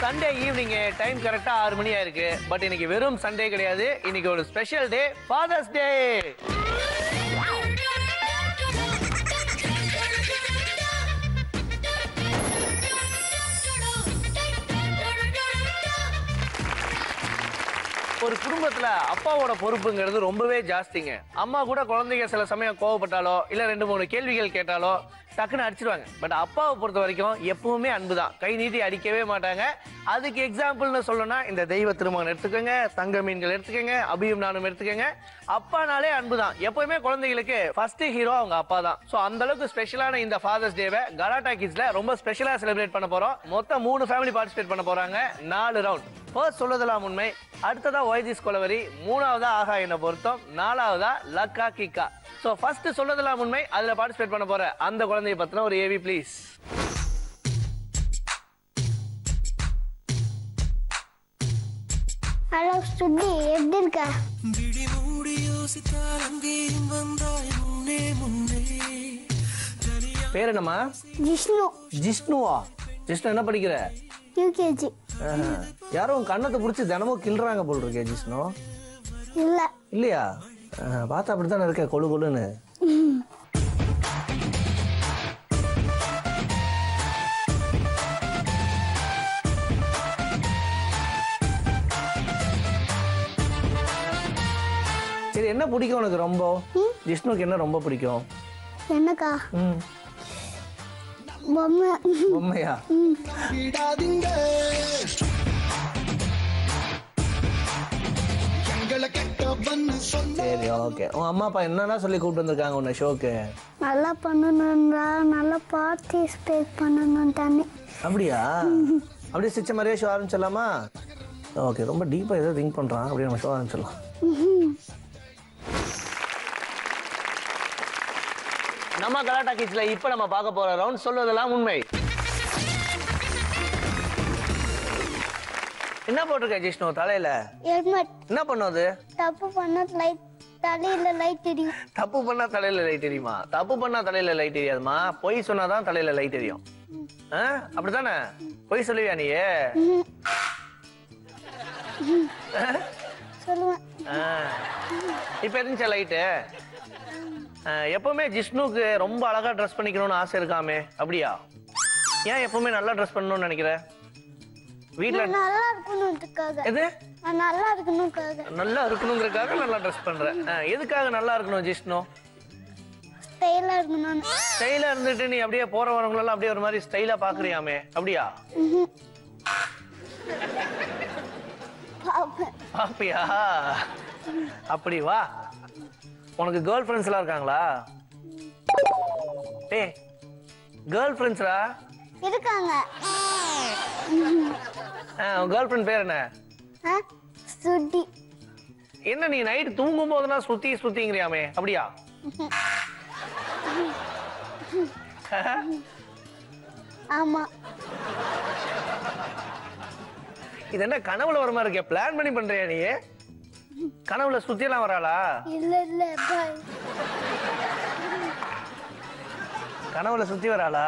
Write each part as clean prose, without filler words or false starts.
Sunday evening time கரெக்டா 6 மணி ஆயிருக்கு. But இன்னைக்கு வெறும் சண்டே கிடையாது, இன்னைக்கு ஒரு ஸ்பெஷல் டே, ஃபாதர்ஸ் டே. ஒரு குடும்பத்துல அப்பாவோட பொறுப்புங்கிறது ரொம்பவே ஜாஸ்திங்க. அம்மா கூட குழந்தைங்க சில சமயம் கோவப்பட்டாலோ இல்ல 2-3 கேள்விகள் கேட்டாலோ டக்குன்னு அடிச்சிருவாங்க. பட் அப்பாவை பொறுத்த வரைக்கும் எப்பவுமே அன்புதான், கை நீட்டி அடிக்கவே மாட்டாங்க. அதுக்கு எக்ஸாம்பிள்னு சொல்லணும்னா இந்த தெய்வ திருமகன் எடுத்துக்கோங்க, தங்க மீன்கள் எடுத்துக்கோங்க, அபியும் நானும் எடுத்துக்கோங்க. அப்பானாலே அன்புதான். எப்பவுமே குழந்தைகளுக்கு ஃபர்ஸ்ட் ஹீரோ அவங்க அப்பா தான். ஸோ அந்த அளவுக்கு ஸ்பெஷலான இந்த ஃபாதர்ஸ் டேவை கலாட்டா கிட்ஸ்ல ரொம்ப ஸ்பெஷலா செலிப்ரேட் பண்ண போறோம். மொத்தம் 3 ஃபேமிலி பார்ட்டிசிபேட் பண்ண போறாங்க. 4 ரவுண்ட். ஃபர்ஸ்ட் சொல்லதெல்லாம் உண்மை, அடுத்ததா ஒய்ஜிஸ் கொலவரி, 3வதா ஆகா என்ன பொருத்தம், 4வதா லக்கா கிக்கா. சோ ஃபர்ஸ்ட் சொல்லதெல்லாம் உண்மை, அதுல பார்ட்டிசிபேட் பண்ண போற அந்த குழந்தையை பத்தின ஒரு ஏவி ப்ளீஸ். ஹலோ சுட்டி, எப்படி இருக்க? பேர் என்னம்மா? ஜிஷ்ணு. ஜிஷ்ணுவா? ஜிஷ்ணு என்ன படிக்கிற? யூகேஜி. யாரும் கண்ணத்தை புடிச்சு தினமும் கிள்றாங்க போல் இருக்கே ஜிஷ்ணு. இல்ல. இல்லையா? பார்த்தா அப்படித்தானே இருக்க, கொழு கொழுன்னு. சரி, என்ன பிடிக்கும் உனக்கு ரொம்ப? ஜிஷ்ணுக்கு என்ன ரொம்ப பிடிக்கும்? என்னக்கா? பொம்மை. பொம்மையா? சரி, ஓகே. உன் அம்மா அப்பா என்னன்னா சொல்லி கூப்பிட்டு வந்திருக்காங்க உன்னை ஷோக்கு? நல்லா பண்ணணும்டா, நல்லா பார்ட்டிசிபேட் பண்ணணும் தானே. அப்படியா? அப்படியே சிச்ச மாதிரியே ஷோ ஆரம்பிச்சிடலாமா? ஓகே, ரொம்ப டீப்பாக ஏதோ திங்க் பண்ணுறான். அப்படியே நம்ம ஷோ ஆரம்பிச்சிடலாம். நம்ம கலாட்டா கிட்ஸ்ல இப்போ நம்ம பார்க்க போற ரவுண்ட் சொல்வதெல்லாம் உண்மை. என்ன போட்டிருக்க ஜிஷ்ணு தலையில? ஹெல்மெட். என்ன பண்ணுது? தப்பு பண்ணா தலையில லைட் எரியும். தப்பு பண்ணா தலையில லைட் எரியுமா? தப்பு பண்ணா தலையில லைட் எரியாதுமா, பொய் சொன்னாதான் தலையில லைட் எரியும். அப்படித்தானே? பொய் சொல்லுவியா நீ? சொல்லுவேன். இப்ப எரிஞ்சா லைட்டு? எப்பவுமே ஜிஷ்ணுக்கு ரொம்ப அழகா ட்ரெஸ் பண்ணிக்கணும்னு ஆசை இருக்காமே, அப்படியா? ஏன் எப்பவுமே நல்லா ட்ரெஸ் பண்ணணும்னு நினைக்கிற? வீட்ல நல்லா இருக்கணும்ன்றதுக்காக. எது? நல்லா இருக்கணும்ன்றதுக்காக. நல்லா இருக்கணும்ங்கறதுக்காக நல்லா ட்ரெஸ் பண்ற. எதுக்காக நல்லா இருக்கணும் ஜிஷ்ணு? ஸ்டைலா இருக்கணும். ஸ்டைலா இருந்துட்டு நீ அப்படியே போறவங்க எல்லாம் அப்படியே ஒரு மாதிரி ஸ்டைலா பாக்குறியாமே, அப்படியா? பாப்பியா? அப்படி வா. உனக்கு கேர்ள் ஃப்ரெண்ட்ஸ் எல்லாம் இருக்காங்களா? ஏய், கேர்ள் ஃப்ரெண்ட்ஸ்ரா இருக்காங்க. உன் கேர்ள் ஃப்ரெண்ட் பேர் என்ன? சுட்டி. என்ன நீ நைட் தூங்கும் போதெல்லாம் சுத்தி சுத்திங்கறியாமே, அப்படியா? ஆமா. இது என்ன கனவுல வர மாதிரி இருக்கே? பிளான் பண்ணி பண்றியா நீ? கனவுல சுத்தி எல்லாம் வராளா? இல்ல இல்ல பாய். கனவுல சுத்தி வராளா?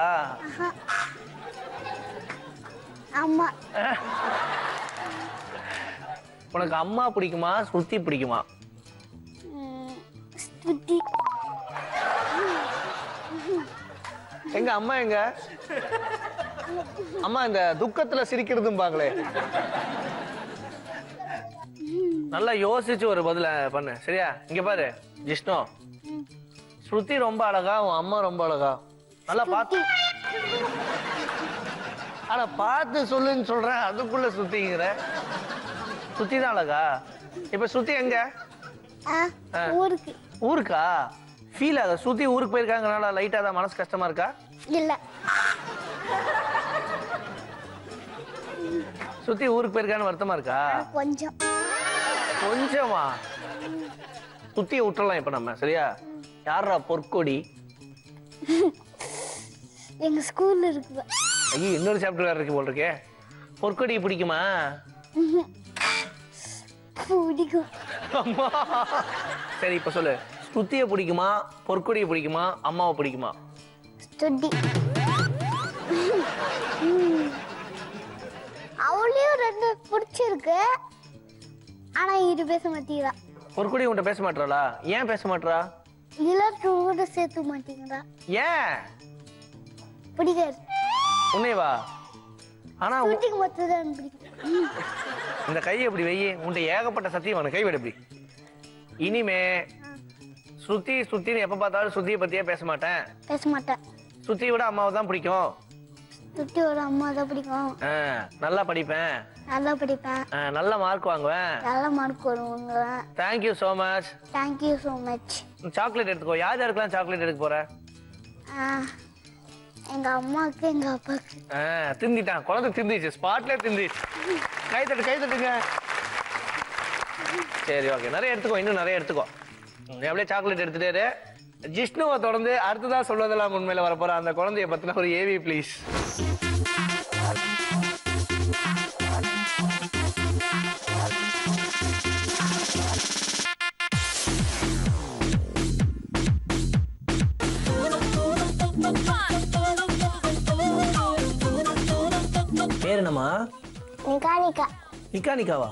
ஆமா. உனக்கு அம்மா பிடிக்குமா சுத்தி பிடிக்குமா? சுத்தி. எங்க அம்மா எங்க? அம்மா இந்த துக்கத்துல சிரிக்கிறதும்பாங்களே. நல்லா யோசிச்சு ஒரு பதில பண்ணு, சரியா? இங்க பாரு ஜிஷ்ணு, ஸ்ருதி ரொம்ப அழகா, உன் அம்மா ரொம்ப அழகா? நல்லா பார்த்து. ஆனா பார்த்து சொல்லுன்னு சொல்றேன், அதுக்குள்ள சுத்திங்கிற. சுத்தி தான் அழகா? இப்ப சுத்தி எங்க? ஊருக்கு. ஊருக்கா? ஃபீல் ஆகுது. சுத்தி ஊருக்கு போயிருக்காங்கனால லைட்டா தான் மனசு கஷ்டமா இருக்கா? இல்ல. சுத்தி ஊருக்கு போயிருக்கான்னு வருத்தமா இருக்கா? கொஞ்சம். கொஞ்சமா? சுத்திய விட்டுறலாம் இப்ப நம்ம, சரியா? யாரா பொற்கொடி? எங்க ஸ்கூல்ல இருக்கு. ஐயோ, இன்னொரு சாப்டர் வேற இருக்கு போல் இருக்கே. பொற்கொடி பிடிக்குமா? பிடிக்கும். அம்மா. சரி, இப்ப சொல்லு, ஸ்ருதியை பிடிக்குமா, பொற்கொடியை பிடிக்குமா, அம்மாவை பிடிக்குமா? ஸ்ருதி. அவள பிடிச்சிருக்கு ஆனா இது பேச மாட்டேங்கிறா. ஒரு குடி உன்கிட்ட பேச மாட்டாளா? ஏன் பேச மாட்டா? எல்லாரும் கூட சேர்த்து மாட்டேங்கிறா. ஏன் பிடிக்காது. உன்னைவா? ஆனா சுட்டிக்கு மட்டும் தான் பிடிக்கும். இந்த கையை இப்படி வெயி. உன்கிட்ட ஏகப்பட்ட சத்தியம் கை விட இப்படி. இனிமே ஸ்ருதி ஸ்ருத்தின்னு எப்ப பார்த்தாலும் ஸ்ருதியை பத்தியே பேச மாட்டேன். பேச மாட்டேன். ஸ்ருதியை விட அம்மாவை தான் பிடிக்கும். சுட்டியோட அம்மா தான் பிடிக்கும். நல்லா படிப்பேன். நல்லா படிப்பேன். நல்ல மார்க் வாங்குவேன். நல்ல மார்க் வாங்குவேன். Thank you so much. Thank you so much. Chocolate எடுத்துக்கோ. யார் யாருக்கெல்லாம் சாக்லேட் எடுக்க போற? எங்க அம்மாவுக்கு எங்க அப்பாவுக்கு. திந்திட்டான் குழந்தை. திந்திச்சு ஸ்பாட்ல திந்திச்சு. கை தட்டுங்க. சரி ஓகே, நிறைய எடுத்துக்கோ. இன்னும் நிறைய எடுத்துக்கோ. நீ அப்படியே சாக்லேட் எடுத்துட்டே. ஜிஷ்ணுவை தொடர்ந்து அடுத்ததா சொல்வதெல்லாம் உண்மையில வரப்போற அந்த குழந்தைய பத்தின ஒரு ஏவி ப்ளீஸ். பேர் என்னம்மா? நிகாரிகா. நிகாரிகாவா?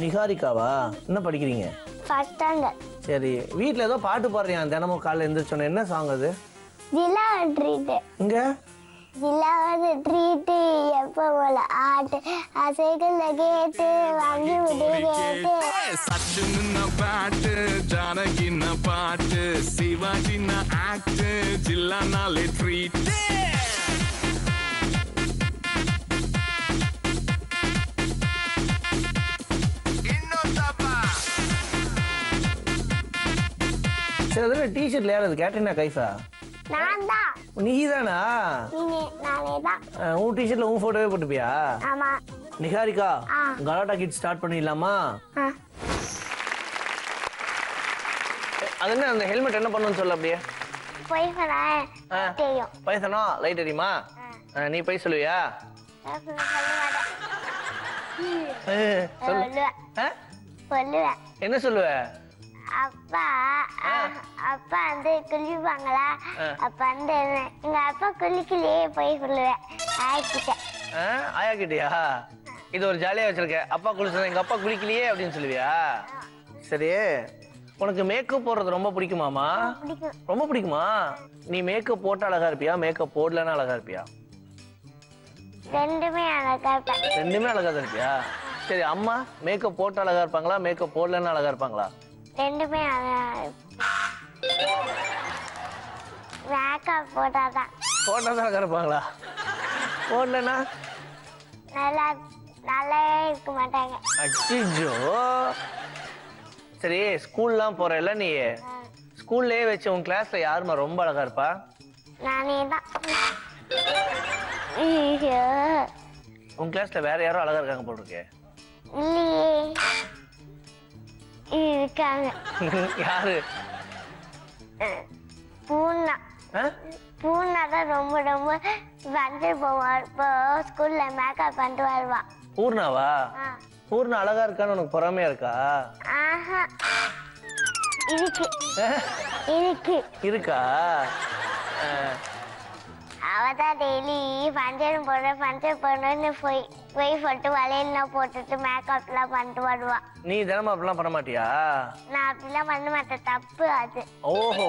நிகாரிகாவா? என்ன படிக்கிறீங்க? First standard. சரி, வீட்ல ஏதோ பாட்டு பாடுறியா தினமும் காலைல எந்திரிச்சோன்னு? என்ன சாங் அது? ஜில்லா ட்ரீட். இங்க ஜில்லாவது ட்ரீட் எப்போ போல ஆட்டு அசைகள் கேட்டு வாங்கி விடு கேட்டு. சச்சுன்னு பாட்டு ஜானகின்ன பாட்டு சிவாஜின்ன ஆக்ட் ஜில்லானாலே ட்ரீட். சரி, அதில் டிஷர்ட்ல யார் அது? கேட்டீங்கன்னா கைஃபா? நான் தான். நீ தானா? நானே தான். உன் டிஷர்ட்ல உன் போட்டோவே போட்டுப்பியா? ஆமா. நிகாரிகா, கலாட்டா கிட் ஸ்டார்ட் பண்ணிடலாமா? அது என்ன அந்த ஹெல்மெட் என்ன பண்ணுன்னு சொல்ல அப்படியே. பைசனா தெரியும். பைசனா லைட் தெரியுமா? நீ போய் சொல்லுவியா? சொல்லுவேன். என்ன சொல்லுவ? அப்பா வந்து குளிப்பாங்களா? அப்ப வந்து எங்க அப்பா குளிக்கலையே போய் சொல்லுவேன் ஆயிக்கிட்ட. ஆயா கிட்டயா? இது ஒரு ஜாலியா வச்சிருக்க. அப்பா குளிச்சது எங்க அப்பா குளிக்கலையே அப்படின்னு சொல்லுவியா? சரி, உனக்கு மேக்கப் போடுறது ரொம்ப பிடிக்குமாமா? ரொம்ப பிடிக்குமா? நீ மேக்கப் போட்டு அழகா இருப்பியா? மேக்கப் போடலன்னா அழகா இருப்பியா? ரெண்டுமே அழகா இருப்பேன். ரெண்டுமே அழகா தான் இருப்பியா? சரி, அம்மா மேக்கப் போட்டு அழகா இருப்பாங்களா? மேக்கப் போடலன்னா அழகா இருப்பாங்களா? ரெண்டுமே அழகா மேக்கப் போட்டாதான். போட்டாதான் அழகா இருப்பாங்களா? போடலன்னா நல்லா இருக்க மாட்டாங்க. அச்சோ. சரி, ஸ்கூல்லாம் போறல நீ, ஸ்கூல்லயே வச்சு உன் கிளாஸ்ல யாருமா ரொம்ப அழகா இருப்பா? நானே தான். உன் கிளாஸ்ல வேற யாரும் அழகா இருக்காங்க போட்டிருக்கே? இல்லையே, இருக்காங்க. யாரு? பூர்ணா. பூர்ணா தான் ரொம்ப ரொம்ப வந்து போவா. இப்போ ஸ்கூல்ல மேக்கப் பண்ணிட்டு வருவா. பூர்ணாவா? பூர்ணா அழகா இருக்கான்னு உனக்கு பொறாமையா இருக்கா? ஆஹா, இருக்கு இருக்கு. இருக்கா? அவதான் டெய்லி ஃபங்க்ஷன் போடணும்னு போய் போட்டு வளையல்லாம் போட்டுட்டு மேக்கப்லாம் பண்ணிட்டு வருவா. நீ தினமும் அப்படிலாம் பண்ண மாட்டியா? நான் அப்படிலாம் பண்ண மாட்டேன், தப்பு அது. ஓஹோ,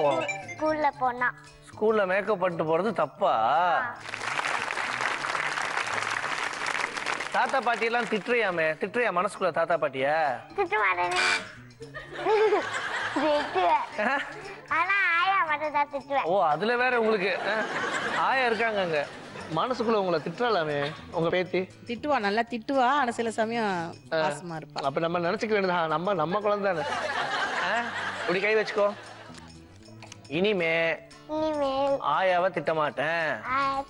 ஸ்கூல்ல போனா. ஸ்கூல்ல மேக்கப் பண்ணிட்டு போறது தப்பா? தாத்தா பாட்டி எல்லாம் திட்டுறியாமே, திட்டுறியா மனசுக்குள்ள தாத்தா பாட்டிய? திட்ட மாட்டேன், திட்டுவேன். ஆனா ஆயா மட்டும் தான் திட்டுவேன். ஓ, அதுல வேற உங்களுக்கு ஆயா இருக்காங்க அங்க. மனசுக்குள்ள உங்களை திட்டுறாலாமே உங்க பேத்தி? திட்டுவா, நல்லா திட்டுவா. ஆனா சில சமயம் பாசமா இருப்பா. அப்ப நம்ம நினைச்சுக்க வேண்டியதா, நம்ம குழந்தை தானே. இப்படி கை வச்சுக்கோ. இனிமே ஆயாவை திட்ட மாட்டேன்.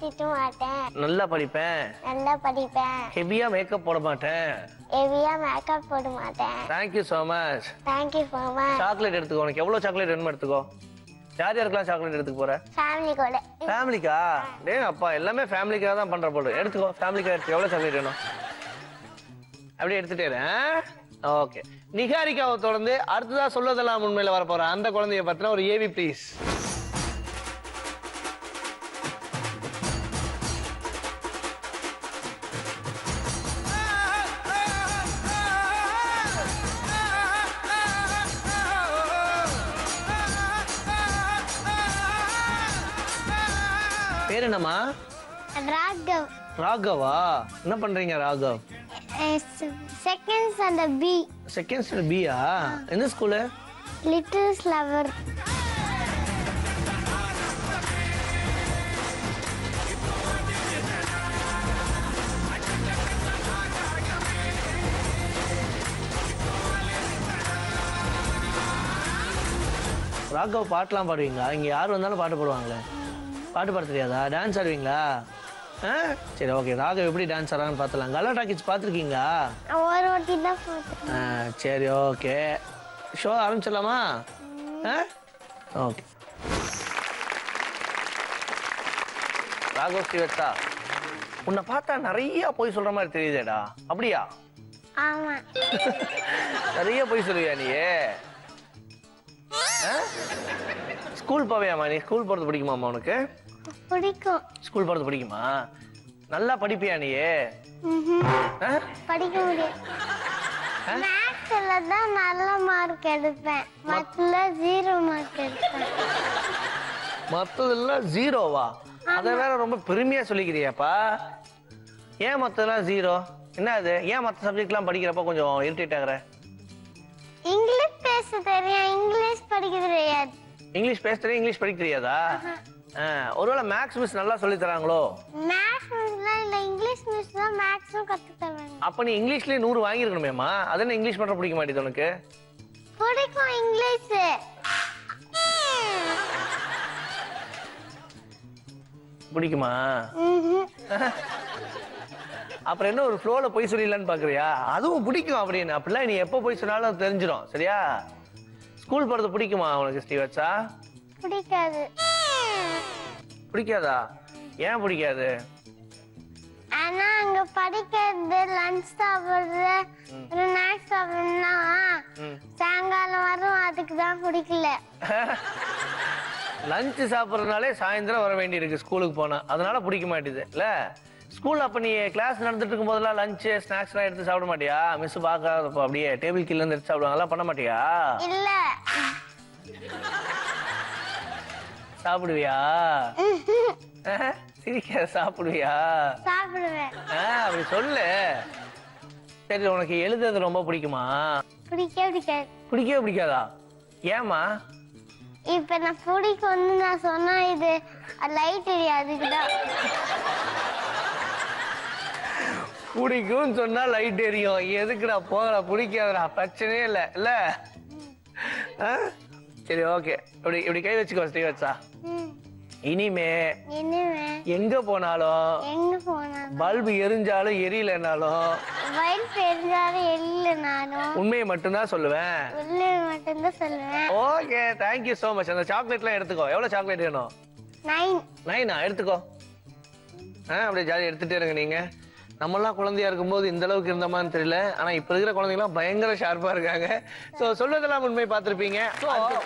திட்ட மாட்டேன். நல்லா படிப்பேன். நல்லா படிப்பேன். ஹெவியா மேக்கப் போட மாட்டேன். ஹெவியா மேக்கப் போட மாட்டேன். Thank you so much. Thank you so much. Chocolate எடுத்துக்கோ. உனக்கு எவ்வளவு சாக்லேட் வேணுமோ எடுத்துக்கோ. யார் யாருக்கெல்லாம் சாக்லேட் எடுத்துக்க போற? ஃபேமிலி கூட. ஃபேமிலிக்கா? டேய் அப்பா, எல்லாமே ஃபேமிலிக்காக தான் பண்ற போல. எடுத்துக்கோ, ஃபேமிலிக்கா எடுத்து. எவ்வளவு சாக்லேட் வேணும் அப்படியே எடுத்துட்டே. ஓகே, நிகாரிகாவை தொடர்ந்து அடுத்ததா சொல்வதெல்லாம் உண்மையில வர போற அந்த குழந்தைய பத்தின ஒரு ஏவி ப்ளீஸ். பேர் என்னம்மா? ராகவ். ராகவா? என்ன பண்றீங்க Raghav? Second standard B. Second standard பியா? எந்த ஸ்கூலு? Little flower. ராகவ் பாட்டுலாம் பாடுவீங்களா? இங்க யார் வந்தாலும் பாட்டு பாடுவாங்களே. பாட்டு பாட தெரியாதா? டான்ஸ் ஆடுவீங்களா? சரி ஓகே. ராகவ் எப்படி டான்ஸ் ஆடுறாங்கன்னு பார்த்துலாம். கலாட்டா கிட்ஸ் பார்த்துருக்கீங்களா? ஒரு வாட்டி தான் பார்த்தேன். சரி ஓகே. ஷோ ஆரம்பிச்சிடலாமா? ஓகே. ராகவ் ஸ்ரீவத்சா, உன்னை பார்த்தா நிறைய பொய் சொல்ற மாதிரி தெரியுதேடா. அப்படியா? ஆமா. நிறைய பொய் சொல்லுவியா நீ? ஸ்கூல் போவியாமா நீ? ஸ்கூல் போறது பிடிக்குமாமா உனக்கு? பிடிக்கும். ஸ்கூல் போறது பிடிக்குமா? நல்லா படிப்பியா நீ? படிக்க முடியும். மேத்ஸ்ல தான் நல்ல மார்க் எடுப்பேன். மத்தல 0 மார்க் எடுப்பேன். மத்ததெல்லாம் 0வா? அத வேற ரொம்ப பெருமையா சொல்லிக்கிறியாப்பா. ஏன் மத்ததெல்லாம் 0? என்ன அது? ஏன் மத்த சப்ஜெக்ட்லாம் படிக்கிறப்ப கொஞ்சம் இரிட்டேட் ஆகுற? இங்கிலீஷ் பேச தெரியும், இங்கிலீஷ் படிக்க தெரியாது. இங்கிலீஷ் பேச தெரியும், இங்கிலீஷ் படிக்க தெரியாதா? ஒருவேளை மேக்ஸ் மிஸ் நல்லா சொல்லி தராங்களோ? மேத்ஸ் மிஸ்லாம் இல்ல, இங்கிலீஷ் மிஸ் தான் மேத்ஸும் கத்து தராங்க. அப்ப நீ இங்கிலீஷ்லயே 100 வாங்கிருக்கணுமேமா. அது என்ன இங்கிலீஷ் மட்டும் பிடிக்க மாட்டேது உனக்கு? பிடிக்கும் இங்கிலீஷ். பிடிக்குமா? அப்புறம் என்ன ஒரு ஃப்ளோல போய் சொல்லிடலான்னு பாக்குறியா? அதுவும் பிடிக்கும் அப்படின்னு. அப்படிலாம் நீ எப்ப போய் சொன்னாலும் தெரிஞ்சிடும். சரியா? ஸ்கூல் போறது பிடிக்குமா உனக்கு ஸ்ரீவத்சா? பிடிக்காது. பிடிக்காதா? ஏன் பிடிக்காது? ஆனா அங்க படிக்கிறது, லஞ்ச் சாப்பிடுறது, ஸ்நாக்ஸ் சாப்பிடுறதுனா சாயங்காலம் வரும், அதுக்கு தான் பிடிக்கல. லஞ்ச் சாப்பிட்றதுனாலே சாயந்தரம் வர வேண்டி இருக்கு ஸ்கூலுக்கு போனா. அதனால பிடிக்க மாட்டேது இல்ல? ஸ்கூல்ல அப்ப நீ கிளாஸ் நடந்துட்டு இருக்கும் போதெல்லாம் லஞ்ச் ஸ்நாக்ஸ் எல்லாம் எடுத்து சாப்பிட மாட்டியா? மிஸ் பாக்காதப்ப அப்படியே டேபிள் கீழ இருந்து எடுத்து சாப்பிடுவாங்க, அதெல்லாம் பண்ண மாட்டியா? இல்ல. சாப்பிடுவியா? சிரிக்க சாப்பிடுவியா? சாப்பிடுவேன். அப்படி சொல்லு. சரி, உனக்கு எழுதுறது ரொம்ப பிடிக்குமா? பிடிக்காது. பிடிக்கவே பிடிக்காதா? ஏமா? இப்ப நான் பிடிக்கும்னு நான் சொன்னா இது லைட் எரியும், அதுக்குதான். பிடிக்கும்னு சொன்னா லைட் எரியும். எதுக்குடா? போகடா. பிடிக்காதடா, பிரச்சனையே இல்ல இல்ல? சரி ஓகே. இப்படி இப்படி கை வச்சுக்கோ ஸ்ரீவத்சா. இனிமே எங்க போனாலும் பல்பு எரிஞ்சாலும் எரியலனாலும் உண்மையை மட்டும்தான் சொல்லுவேன். Okay, thank you so much. அந்த சாக்லேட்லாம் எடுத்துக்கோ. எவ்வளவு சாக்லேட் வேணும்? 9 எடுத்துக்கோ. அப்படியே ஜாலியா எடுத்துட்டே இருங்க. நீங்க நம்மளாம் குழந்தையா இருக்கும்போது இந்த அளவுக்கு இருந்தோமான்னு தெரியல. ஆனா இப்ப இருக்கிற குழந்தைங்களாம் பயங்கர ஷார்ப்பா இருக்காங்க. சோ சொல்றதெல்லாம் உண்மை பார்த்திருப்பீங்க.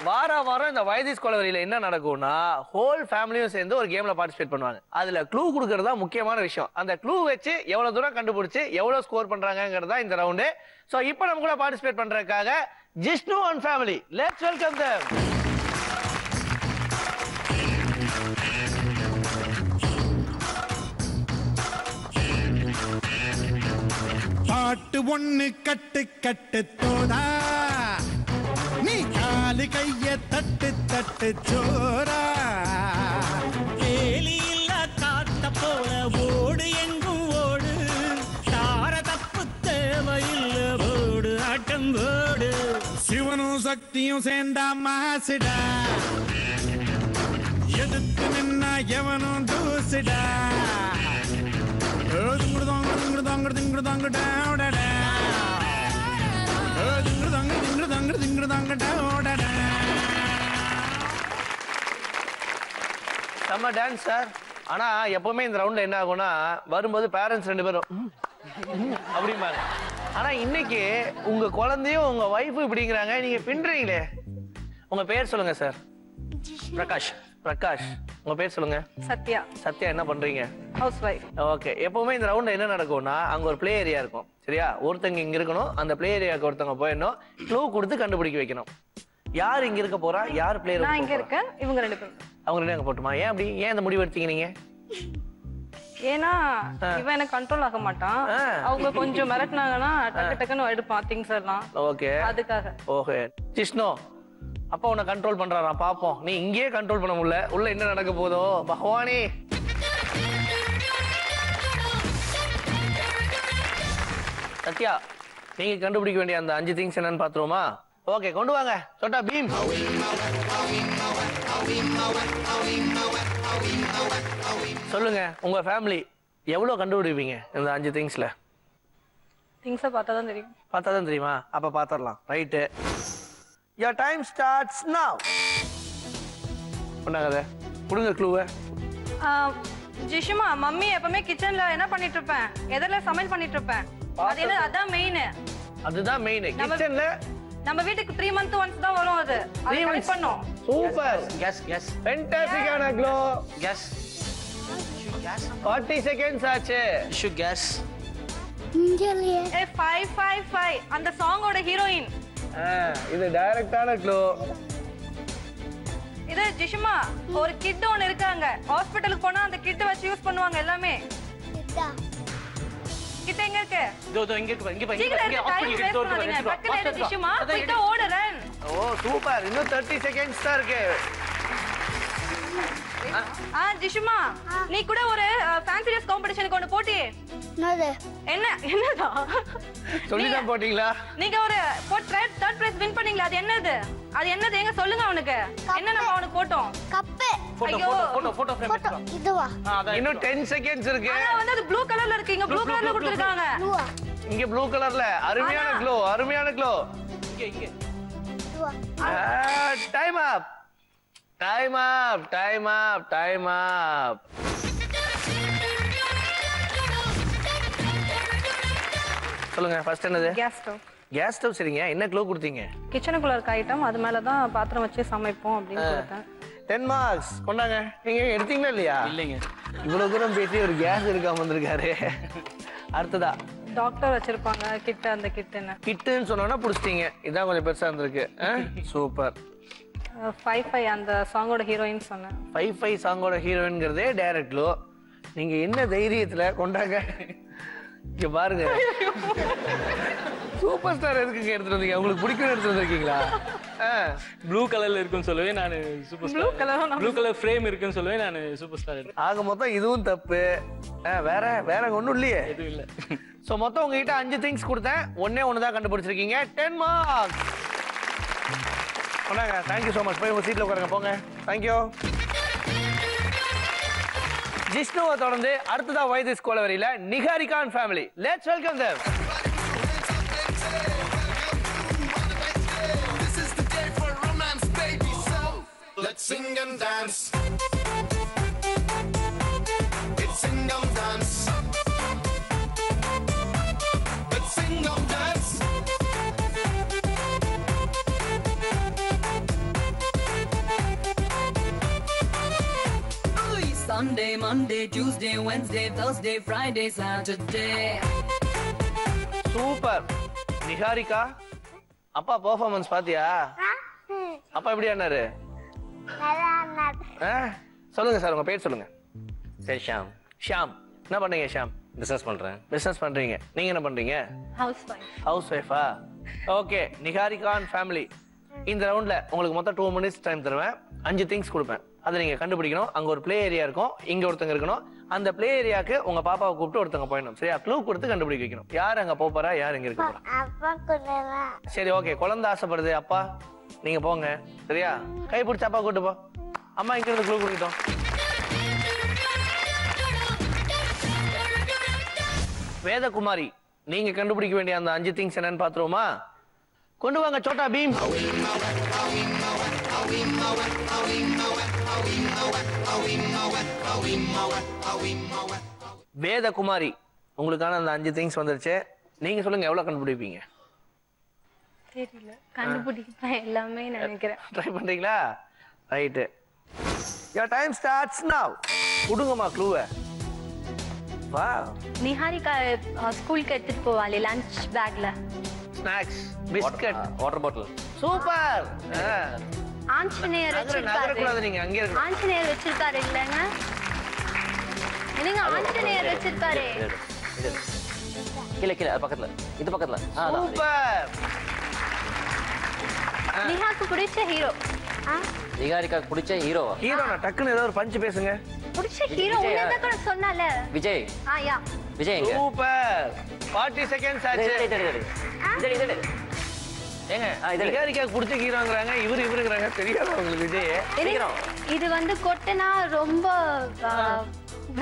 வாரம் இந்த வயதிஸ் கொலவரியில என்ன நடக்கும்னா, ஹோல் ஃபேமிலியும் சேர்ந்து ஒரு கேம்ல பார்ட்டிசிபேட் பண்ணுவாங்க. அதுல க்ளூ கொடுக்கறது தான் முக்கியமான விஷயம். அந்த க்ளூ வச்சு எவ்வளவு தூரம் கண்டுபிடிச்சு எவ்வளவு ஸ்கோர் பண்றாங்கிறதா இந்த ரவுண்டு. சோ இப்போ நம்ம கூட பார்ட்டிசிபேட் பண்றதுக்காக Jishnu and family, let's welcome them. பாட்டு ஒண்ணு கட்டு கட்டு தோடா, நீ காலு கைய தட்டு தட்டு சோரா. கேலி இல்ல காத்த போல ஓடு எங்கும் ஓடு, தார தப்பு தேவையில்ல ஓடு ஆட்டம் ஓடு. சிவனும் சக்தியும் சேர்ந்தா மாசுடா, எதிர்த்து நின்னா எவனும் தூசுடா. செம்ம டான்ஸ் சார். ஆனா எப்பவுமே இந்த ரவுண்ட்ல என்ன ஆகும்னா, வரும்போது பேரண்ட்ஸ் 2 பேரும் அப்படிம்பாங்க. ஆனா இன்னைக்கு உங்க குழந்தையும் உங்க வைஃபும் இப்படிங்கிறாங்க, நீங்க பின்றீங்களே. உங்க பேர் சொல்லுங்க சார். பிரகாஷ். பிரகாஷ், உங்க பேர் சொல்லுங்க. சத்யா. சத்யா, என்ன பண்றீங்க? House wife. ஓகே. எப்பவுமே இந்த ரவுண்ட்ல என்ன நடக்கும்னா, அங்க ஒரு பிளே ஏரியா இருக்கும். சரியா? ஒருத்தங்க இங்க இருக்கணும், அந்த பிளே ஏரியாவுக்கு ஒருத்தவங்க போயிடணும், க்ளூ கொடுத்து கண்டுபிடிக்க வைக்கணும். யார் இங்க இருக்க போறா? யார் பிளேயர்? நான் இங்க இருக்கேன், இவங்க 2 பேரும். அவங்க 2 அங்க போட்டுமா? ஏன் அப்படி? ஏன் இந்த முடிவு எடுத்தீங்க நீங்க? ஏன்னா இவன் எனக்கு கண்ட்ரோல் ஆக மாட்டான். அவங்க கொஞ்சம் மிரட்டினாங்கன்னா டக்கு டக்குன்னு எடுப்பான் திங்ஸ் எல்லாம். ஓகே அதுக்காக. ஓகே ஜிஷ்ணு அப்பா உன்னை கண்ட்ரோல் பண்றாராம் பாப்போம். நீ இங்கேயே கண்ட்ரோல் பண்ண முடியல, உள்ள என்ன நடக்க போதோ பகவானே. சத்யா நீங்க கண்டுபிடிக்க வேண்டிய அந்த 5 திங்ஸ் என்னன்னு பாத்துருவோமா? ஓகே கொண்டு வாங்க சோட்டா பீம். சொல்லுங்க உங்க ஃபேமிலி எவ்வளவு கண்டுபிடிப்பீங்க இந்த 5 திங்ஸ்ல? திங்ஸை பார்த்தா தான் தெரியும். பார்த்தா தான் தெரியுமா? அப்ப பாத்திரலாம். Right, your time starts now. பண்ணாத கொடுங்க க்ளூவை. ஜிஷுமா மம்மி எப்பவுமே கிச்சன்ல என்ன பண்ணிட்டு இருப்பேன், எதிரில சமையல் பண்ணிட்டு இருப்பேன். அது என்ன, அதான் மெயின். அதுதான் மெயின். கிச்சன்ல நம்ம வீட்டுக்கு 3 months once தான் வரும். அது கனெக்ட் பண்ணோம். சூப்பர். Guess, guess, ஃபென்டாஸ்டிக்கான க்ளோ. guess. 40 செகண்ட்ஸ் ஆச்சு. You should guess. இங்கலையே 555 அந்த சாங்கோட ஹீரோயின். இது டைரக்டான க்ளோ. இது ஜிஷுமா ஒரு கிட் ஒன்னு இருக்காங்க. ஹாஸ்பிடலுக்கு போனா அந்த கிட் வச்சு யூஸ் பண்ணுவாங்க எல்லாமே. கிட் எங்க இருக்கு? இதோ இங்க இருக்கு, இங்க பாரு, சீக்கிரம் இங்க டைம் ஹாஸ்பிடல் வேஸ்ட் டோர் பண்ணாதீங்க. பக்கத்துல இரு ஜிஷுமா, குயிக்கா ஓடு ரன். ஓ சூப்பர். இன்னும் 30 செகண்ட்ஸ் தான் இருக்கு. ஜிஷுமா நீ கூட ஒரு ஃபேன்சி ட்ரெஸ் காம்படிஷனுக்கு ஒன்னு போட்டி. என்னடா சொல்லி தான் போட்டீங்களா? நீங்க ஒரு தேர்ட் பிரைஸ் வின் பண்ணீங்களா? அது என்னது? அது என்னது எங்க சொல்லுங்க அவனுக்கு. என்ன நம்ம அவனுக்கு போட்டோம்? கப்பு. ஐயோ போட்டோ ஃப்ரேம் எடுத்துறோம். இதுவா? இன்னும் 10 செகண்ட்ஸ் இருக்கு. ஆனா வந்து அது ப்ளூ கலர்ல இருக்கு. இங்க ப்ளூ கலர்ல கொடுத்திருக்காங்க. இதுவா? இங்க ப்ளூ கலர்ல அருமையான க்ளோ, அருமையான க்ளோ. இங்க இதுவா? டைம் அப், டைம் அப், டைம் அப், டைம் அப். சொல்லுங்க ஃபர்ஸ்ட் என்னது? Gas stove. Gas stove. சரிங்க, என்ன க்ளோ கொடுத்தீங்க? கிச்சனுக்குள்ள இருக்க ஐட்டம், அது மேல தான் பாத்திரம் வச்சு சமைப்போம் அப்படின்னு கொடுத்தேன். 10 மார்க்ஸ் கொண்டாங்க. நீங்க எடுத்தீங்களா இல்லையா? இல்லைங்க. இவ்வளவு தூரம் பேசி ஒரு கேஸ் இருக்காம வந்திருக்காரு. அடுத்ததா டாக்டர் வச்சிருப்பாங்க கிட்ட. அந்த கிட் என்ன? கிட்டுன்னு சொன்னோன்னா புடிச்சிட்டீங்க. இதான் கொஞ்சம் பெருசா இருந்திருக்கு. சூப்பர். 55 அந்த சாங்கோட ஹீரோயின் சொன்னேன். 55 சாங்கோட ஹீரோயின்ங்கிறதே டைரக்ட் க்ளோ. நீங்க என்ன தைரியத்துல கொண்டாங்க. இங்க பாருங்க, சூப்பர் ஸ்டார் எதுக்குங்க எடுத்துட்டு வந்தீங்க? உங்களுக்கு பிடிக்கும் எடுத்துட்டு வந்திருக்கீங்களா? ப்ளூ கலர்ல இருக்குன்னு சொல்லவே நான் super star. Blue colour frame இருக்குன்னு சொல்லவே நான் சூப்பர் ஸ்டார். ஆக மொத்தம் இதுவும் தப்பு. வேற ஒண்ணும் இல்லையே. எதுவும் இல்ல. சோ மொத்தம் உங்ககிட்ட 5 திங்ஸ் கொடுத்தேன், ஒண்ணு தான் கண்டுபிடிச்சிருக்கீங்க. 10 மார்க்ஸ் கொண்டாங்க. Thank you so much. போய் உங்க சீட்ல உட்காருங்க போங்க. தேங்க்யூ. ஜிஷ்ணுவை தொடர்ந்து அடுத்ததா வைதிஸ் கோலவரியில நிகாரிகான் family. Let's welcome them. This is the day for romance, baby. So let's sing and dance. It's sing and dance. Let's sing and dance. Sunday, Monday, Tuesday, Wednesday, Thursday, Friday, Saturday. Super. Niharika அப்பா performance பாத்தியா? அப்பா எப்படி ஆனாரு? சொல்லுங்க sir, உங்க பேர் சொல்லுங்க. சரி ஷாம். ஷாம் என்ன பண்றீங்க? ஷாம் பிசினஸ் பண்றேன். பிசினஸ் பண்றீங்க. நீங்க என்ன பண்றீங்க? ஹவுஸ் ஒய்ஃபா? ஓகே. நிகாரிகான் ஃபேமிலி இந்த ரவுண்ட்ல உங்களுக்கு மொத்தம் 2 minutes டைம் தருவேன். 5 திங்ஸ் கொடுப்பேன். அதை நீங்க கண்டுபிடிக்கணும். அங்க ஒரு பிளே ஏரியா இருக்கும், இங்க ஒருத்தங்க இருக்கணும். அந்த பிளே ஏரியாக்கு உங்க பாப்பாவை கூப்பிட்டு ஒருத்தங்க போயிடணும். சரியா? க்ளூ கொடுத்து கண்டுபிடிக்க வைக்கணும். யார் அங்க போறா, யார் இங்க இருக்க போறா. அப்பா கூட. சரி ஓகே. குழந்தை ஆசைப்படுது, அப்பா நீங்க போங்க. சரியா? கை பிடிச்ச அப்பா கூட்டு போ. அம்மா இங்க இருந்து க்ளூ கொடுக்கட்டும். வேதகுமாரி நீங்க கண்டுபிடிக்க வேண்டிய அந்த 5 திங்ஸ் என்னன்னு பாத்துருவோமா? கொண்டு வாங்க சோட்டா பீம். வேதகுமாரி உங்களுக்கான அந்த 5 திங்ஸ் வந்துருச்சு. நீங்க சொல்லுங்க எவ்வளவு கண்டுபிடிப்பீங்க? தெரியல, கண்டுபிடிப்பேன் எல்லாமே நினைக்கிறேன். ட்ரை பண்றீங்களா? Right. your time starts now. கொடுங்கம்மா க்ளூவை. வா. நிஹாரிகா ஸ்கூலுக்கு எடுத்துட்டு போவாளே லஞ்ச் பேக்ல. Snacks, biscuit, water bottle. Super. Anjaneyar வச்சிருக்காரு. நகரக்கூடாது, நீங்க அங்கே இருக்கணும். ஆஞ்சநேயர் வச்சிருக்காரு இல்லங்க? என்னங்க ஆஞ்சநேயர் வச்சிருக்காரு. கீழே கீழே அது பக்கத்துல இது பக்கத்துல அதான். சூப்பர். நிஹாக்கு பிடிச்ச ஹீரோ. நிகாரிகாக்கு பிடிச்ச ஹீரோவா? ஹீரோனா டக்குன்னு ஏதோ ஒரு பஞ்ச் பேசுங்க. பிடிச்ச ஹீரோ உன்னத கூட சொன்னால. விஜய். யா. விஜய் எங்க? சூப்பர். 40 செகண்ட்ஸ் ஆச்சு. விஜய் ஏங்க நிகாரிகாக்கு பிடிச்ச ஹீரோங்கறாங்க, இவருங்கறாங்க, தெரியாத உங்களுக்கு விஜய். சீக்கிரம். இது வந்து கொட்டனா ரொம்ப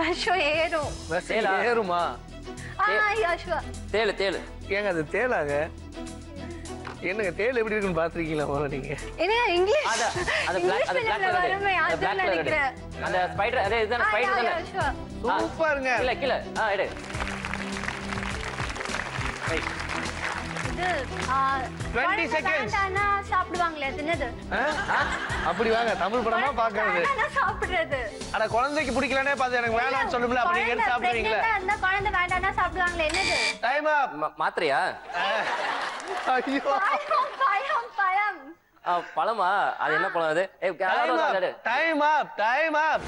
விஷம் ஏறும். விஷம் ஏறுமா? Yeah sure. தேளு. ஏங்க அது தேளாங்க? என்னங்க தேள் எப்படி இருக்குன்னு பாத்துருக்கீங்களா போல நீங்க? என்ன இங்கிலீஷ்? அது black வருமே அதான் நினைக்கிறேன். அந்த ஸ்பைடர் அதே இதுதான ஸ்பைடர் தானே? சூப்பர்ங்க. கீழ எடு. இது 20 seconds. வேண்டானா சாப்பிடுவாங்களே அது என்னது? அப்படி வாங்க தமிழ் படமா பாக்குறது. வேண்டானா சாப்பிடுறது. அட குழந்தைக்கு பிடிக்கலனே பாத்து எனக்கு வேணாம்னு சொல்லும்ல, அப்படி நீங்க எடுத்து சாப்பிடுவீங்களா? அந்த குழந்தை வேண்டானா சாப்பிடுவாங்களே என்னது? Time up. மாத்திரையா? ஐயோ. பழம். பழமா? அது என்ன பழம் அது? Time up.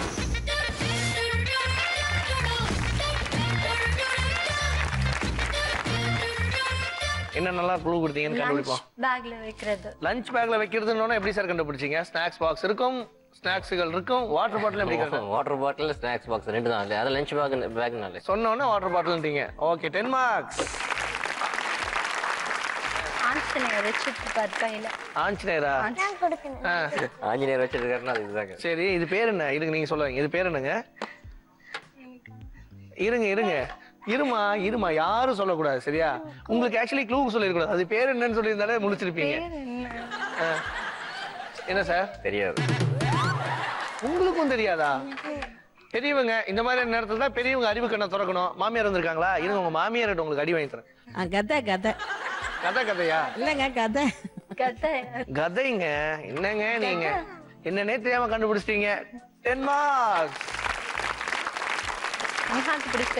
என்ன நல்லா க்ளூ கொடுத்தீங்கன்னு கண்டுபிடிப்போம். பேக்ல வைக்கிறது. லஞ்ச் பேக்ல வைக்கிறதுன்னு எப்படி சார் கண்டுபிடிச்சீங்க? ஸ்நாக்ஸ் பாக்ஸ் இருக்கும், ஸ்நாக்ஸ்கள் இருக்கும், வாட்டர் பாட்டில் எப்படி இருக்கும்? வாட்டர் பாட்டில் ஸ்நாக்ஸ் பாக்ஸ் ரெண்டு தான். அது லஞ்ச் பேக்னால சொன்னோன்னே வாட்டர் பாட்டில்ன்றீங்க. Okay 10 marks. ஆஞ்சநேயர் வச்சிருக்காரு கையில. ஆஞ்சநேயரா? நான் கொடுக்கணும். ஆஞ்சநேயர் வச்சிருக்காருன்னா அது இதுதாங்க. சரி இது பேர் என்ன? இதுக்கு நீங்க சொல்லுங்க, இது பேர் என்னங்க? இருமா யாரும் சொல்லக்கூடாது சரியா? உங்களுக்கு ஆக்சுவலி க்ளூ சொல்லிருக்கூடாது. அது பேர் என்னன்னு சொல்லியிருந்தாலே முடிச்சிருப்பீங்க. என்ன சார்? தெரியாது. உங்களுக்கும் தெரியாதா? பெரியவங்க இந்த மாதிரி நேரத்துல தான் பெரியவங்க அறிவு கண்ணை திறக்கணும். மாமியார் வந்திருக்காங்களா? இருங்க உங்க மாமியார் உங்களுக்கு அடி வாங்கி தரேன். கதையா? இல்லங்க கதைங்க. என்னங்க நீங்க என்னன்னே தெரியாம கண்டுபிடிச்சிட்டீங்க. 10 மார்க்ஸ். நிஹாக்கு பிடிச்ச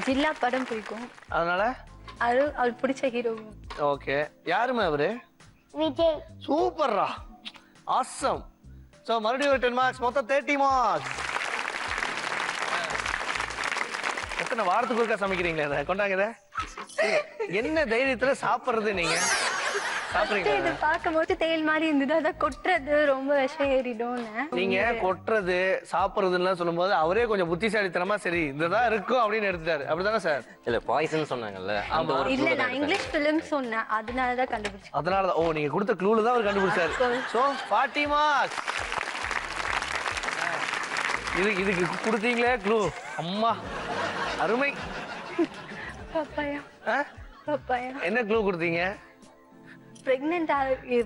ஜில்லா படம் பிடிக்கும், அதனால அவர் பிடிச்ச ஹீரோ. ஓகே யாருமே அவரு? விஜய். சூப்பர்ரா, ஆசம். சோ மறுபடியும் ஒரு 10 மார்க்ஸ், மொத்தம் 30 மார்க்ஸ். எத்தனை வாரத்துக்கு ஒருக்கா சமைக்கிறீங்களா இதை? கொண்டாங்க இதை. என்ன தைரியத்துல சாப்பிடுறது நீங்க? இது பார்க்கும்போது தேல் மாதிரி இருந்தது, அதை கொட்டுறது ரொம்ப விஷம் ஏறிடும்னு. நீங்க கொட்டுறது சாப்பிடுறதுன்னு சொல்லும்போது அவரே கொஞ்சம் புத்திசாலித்தனமா சரி இதுதான் இருக்கும் அப்படின்னு எடுத்துட்டாரு. அப்படிதானே சார்? இல்ல பாய்சன் சொன்னாங்கல்ல. இல்ல நான் இங்கிலீஷ் பிலிம் சொன்னேன், அதனாலதான் கண்டுபிடிச்சேன். அதனாலதான். ஓ நீங்க கொடுத்த க்ளூல தான் அவர் கண்டுபிடிச்சாரு. So 40 marks. இதுக்கு கொடுத்தீங்களே க்ளூ, அம்மா அருமை. பப்பாயா. என்ன க்ளூ கொடுத்தீங்க? பிரெக்னென்ட்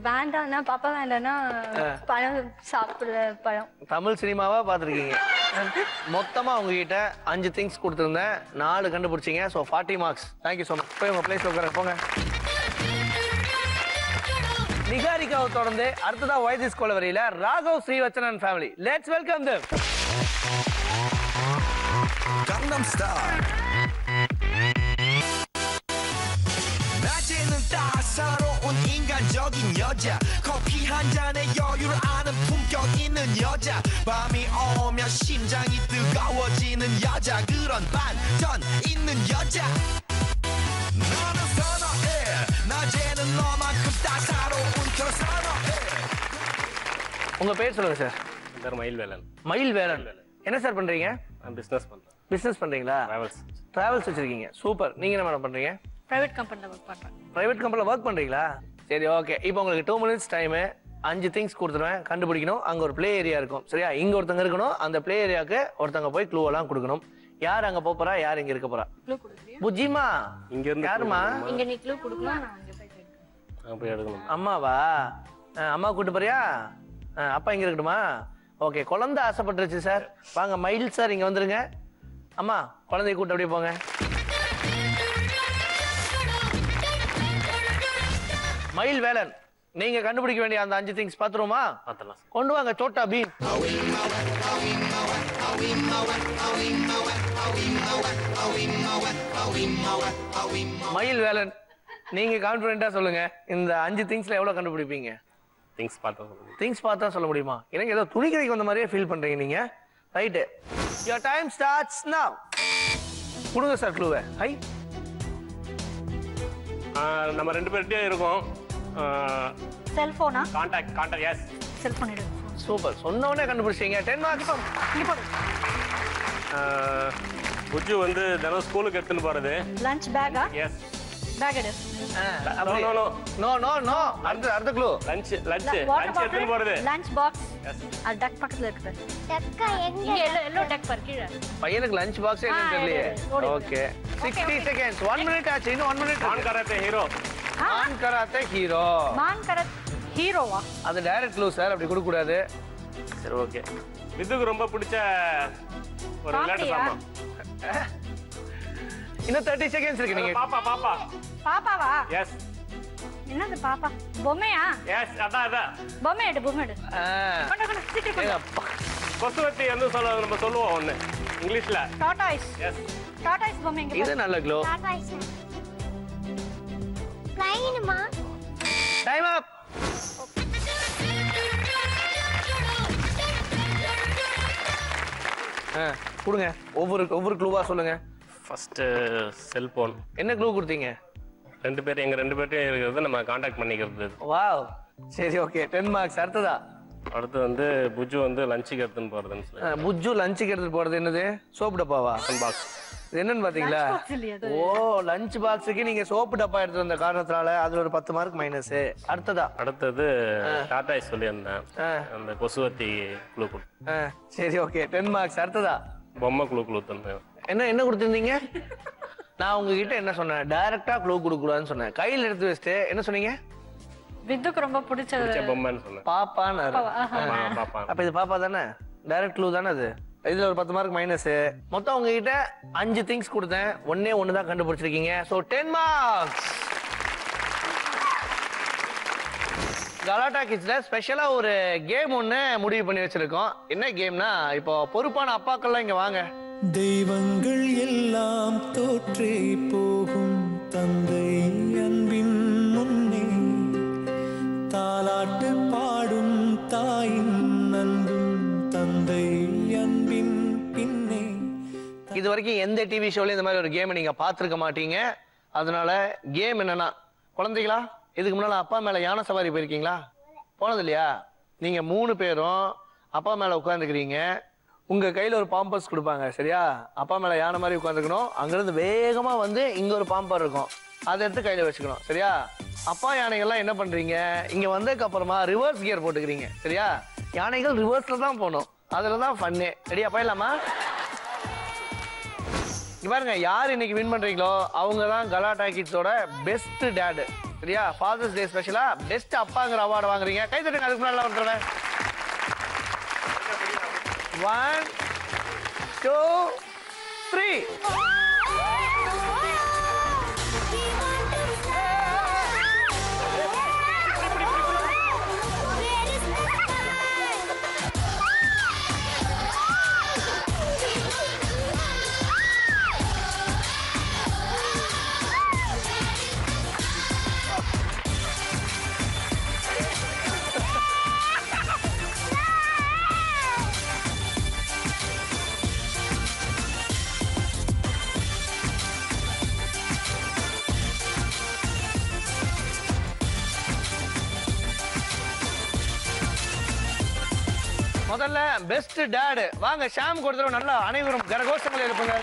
வேண்டாம்னா பாப்பா வேண்டாம்னா பழம் சாப்பிடுற பழம். தமிழ் சினிமாவா பாத்திருக்கீங்க? மொத்தமா உங்ககிட்ட 5 திங்ஸ் கொடுத்திருந்தேன், 4 கண்டுபிடிச்சீங்க. So 40 marks. Thank you so much. போய் உங்க பிளேஸ்ல உட்காருங்க போங்க. நிகாரிகாவை தொடர்ந்து அடுத்ததா வாய்ஸ் கொலவரியில Raghav Srivachanan family. Let's welcome them. Gangnam Style. 낮에는 따사로운 인간적인 여자, 커피 한 잔에 여유를 아는 품격 있는 여자, 밤이 오면 심장이 뜨거워지는 여자, 그런 반전 있는 여자. 너는 선호해, 낮에는 너만큼 따사로운 저 선호해. உங்க பேர் சொல்லுங்க சார். பேர் மயில்வேலன். மயில்வேலன். என்ன சார் பண்றீங்க? நான் பிசினஸ் பண்றேன். பிசினஸ் பண்றீங்களா? டிராவல்ஸ் வச்சிருக்கீங்க. சூப்பர். நீங்க என்ன மேடம் பண்றீங்க? பிரைவேட் கம்பெனில ஒர்க் பண்றேன். பிரைவேட் கம்பெனில ஒர்க் பண்றீங்களா? சரி ஓகே. இப்போ உங்களுக்கு 2 மினிட்ஸ் டைம். 5 திங்ஸ் கொடுத்துருவேன், கண்டுபிடிக்கணும். அங்க ஒரு ப்ளே ஏரியா இருக்கும் சரியா? இங்க ஒருத்தங்க இருக்கணும், அந்த ப்ளே ஏரியாவுக்கு ஒருத்தங்க போய் க்ளூ எல்லாம் கொடுக்கணும். யார் அங்க போறா, யார் இங்க இருக்க போறா? க்ளூ கொடுக்குறியா? புஜிமா இங்க இருந்து யாருமா? இங்க நீ க்ளூ கொடுக்கணும், நான் அங்க போய் கேட்கணும். நான் போய் எடுக்கணும். அம்மாவா? அம்மா கூட்டு போறியா? அப்பா இங்க இருக்கட்டுமா? ஓகே. குழந்தை ஆசைப்பட்டுருச்சு சார். வாங்க மயில் சார் இங்க வந்துருங்க. அம்மா குழந்தைய கூட்டு அப்படியே போங்க. மயில் வேலன், நீங்க கண்டுபிடிக்க வேண்டிய அந்த 5 திங்ஸ் பாத்துருமா? கொண்டு வாங்க. சோட்டா பீம். மயில் வேலன், நீங்க கான்பிடென்ட்டா சொல்லுங்க, இந்த 5 திங்ஸ்ல எவ்வளவு கண்டுபிடிப்பீங்க? திங்ஸ் பார்த்தா சொல்லுங்க. திங்ஸ் பார்த்தா சொல்ல முடியுமா? எனக்கு ஏதோ துணி கடைக்கு வந்த மாதிரியே ஃபீல் பண்றீங்க நீங்க. Right. Your time starts now. கொடுங்க சார் க்ளூவை. ஹை. நம்ம 2 பேர்கிட்டயே இருக்கோம். செல்போனா? Contact yes. செல்போன் எடு. சூப்பர். சொன்ன உடனே கண்டுபிடிச்சீங்க. 10 மார்க்ஸ். இங்க போடு. புஜ்ஜு வந்து தினம் ஸ்கூலுக்கு எடுத்துன்னு போறது. லஞ்ச் பேக்கா? எஸ். பேக் எடு. நோ. அடுத்த க்ளூ. லஞ்ச் எடுத்துன்னு போறது. Lunch box. அது டக் பக்கத்துல இருக்குது. டக்கா எங்க? இங்க எல்லோ டக் பார் கீழ. பையனுக்கு லஞ்ச் பாக்ஸ் என்னன்னு தெரியலையே. ஓடி. ஓகே. 60 seconds. 1 minute ஆச்சு. இன்னும் 1 minute. மான் கராத்தே ஹீரோ. மான் கராத்தே ஹீரோ. மான் கராத்தே ஹீரோவா? அது டைரக்ட் க்ளூ சார், அப்படி கொடுக்க கூடாது. சரி ஓகே. விதுக்கு ரொம்ப பிடிச்ச ஒரு விளையாட்டு சாமான். இன்னும் 30 seconds இருக்கு. நீங்க பாப்பாவா? எஸ். என்னது பாப்பா? பொம்மையா? எஸ் அதான். பொம்மை எடு. கொண்டு சீக்கிரம் கொண்டு. கொசுவத்தி வந்து நம்ம சொல்லுவோம் ஒண்ணு இங்கிலீஷ்ல. டாடாய்ஸ். எஸ். டாடாய்ஸ் பொம்மை எங்க? இது நல்ல க்ளூ. ப்ளைன்மா? டைம் அப். கொடுங்க. ஒவ்வொரு க்ளூவா சொல்லுங்க. First cellphone. என்ன க்ளூ கொடுத்தீங்க? எங்க 2 பேர்ட்டையும் இருக்கிறது நம்ம கான்டாக்ட் பண்ணிக்கிறது. வாவ். சரி ஓகே. 10 மார்க்ஸ். அடுத்ததா? அடுத்து வந்து புஜ்ஜு வந்து லஞ்சுக்கு எடுத்துன்னு போறதுன்னு சொல்லி. புஜ்ஜு லஞ்சுக்கு எடுத்துட்டு போறது என்னது? சோப்பு டப்பாவா? பாக்ஸ். இது என்னன்னு பாத்தீங்களா? ஓ, லஞ்ச் பாக்ஸுக்கு நீங்க சோப்பு டப்பா எடுத்து வந்த காரணத்தினால அதுல ஒரு 10 மார்க் மைனஸ். அடுத்தது டாடா சொல்லியிருந்தேன். அந்த கொசுவத்தி க்ளூ கொடுத்து. சரி ஓகே. 10 மார்க்ஸ். அடுத்ததா? பொம்மை க்ளூ தந்தேன். என்ன கொடுத்துருந்தீங்க? நான் உங்ககிட்ட என்ன சொன்னேன்? டைரக்டா க்ளூ கொடுக்கூடாதுன்னு சொன்னேன். கையில் எடுத்து வச்சுட்டு என்ன சொன்னீங்க? வித்துக்கு ரொம்ப பிடிச்ச பொம்மைன்னு சொன்னேன். பாப்பான்னு. பாப்பா. அப்ப இது பாப்பா தானே? டைரக்ட் க்ளூ தானே அது? இதுல ஒரு 10 மார்க் மைனஸ். மொத்தம் உங்ககிட்ட 5 திங்ஸ் கொடுத்தேன். ஒண்ணு தான் கண்டுபிடிச்சிருக்கீங்க. So 10 marks. கலாட்டா கிட்ஸ்ல ஸ்பெஷலா ஒரு கேம் ஒண்ணு முடிவு பண்ணி வச்சிருக்கோம். என்ன கேம்னா, இப்போ பொறுப்பான அப்பாக்கள்லாம் இங்க வாங்க. தெய்வங்கள் எல்லாம் தோற்றே போகும் தந்தை அன்பின் முன்னே தாலாட்டு பாடும் தாயின் அன்பும் தந்தை அன்பின் பின்னே. இது வரைக்கும் எந்த டிவி ஷோலயும் இந்த மாதிரி ஒரு கேம் நீங்க பாத்துருக்க மாட்டீங்க. அதனால கேம் என்னன்னா, குழந்தைகளா இதுக்கு முன்னால அப்பா மேல யானை சவாரி போயிருக்கீங்களா? போனது இல்லையா? நீங்க 3 பேரும் அப்பா மேல உட்காந்துக்கிறீங்க. உங்க கையில ஒரு பாம்பர்ஸ் கொடுப்பாங்க. சரியா? அப்பா மேல யானை மாதிரி உட்காந்துக்கணும். அங்கிருந்து வேகமா வந்து இங்க ஒரு பாம்பர் இருக்கும். அதை எடுத்து கையில வச்சுக்கணும். சரியா? அப்பா யானைகள்லாம் என்ன பண்றீங்க? இங்க வந்ததுக்கு அப்புறமா ரிவர்ஸ் கியர் போட்டுக்கிறீங்க. சரியா? யானைகள் ரிவர்ஸ்ல தான் போகணும். அதுலதான் ஃபன்னு. ரெடியா? போயிடலாமா? பாருங்க, யார் இன்னைக்கு வின் பண்றீங்களோ அவங்க தான் கலாட்டா கிட்ஸோட பெஸ்ட் டேட். சரியா? ஃபாதர்ஸ் டே ஸ்பெஷலா பெஸ்ட் அப்பாங்கிற அவார்டு வாங்குறீங்க. கை தட்டுங்க. அதுக்கு முன்னாடி ஒரு தடவை. 1 2 3. முதல்ல பெஸ்ட் டாட் வாங்க. ஷாம் கொடுத்துற நல்லா அனைவரும் கரகோஷங்களை எழுப்புங்க.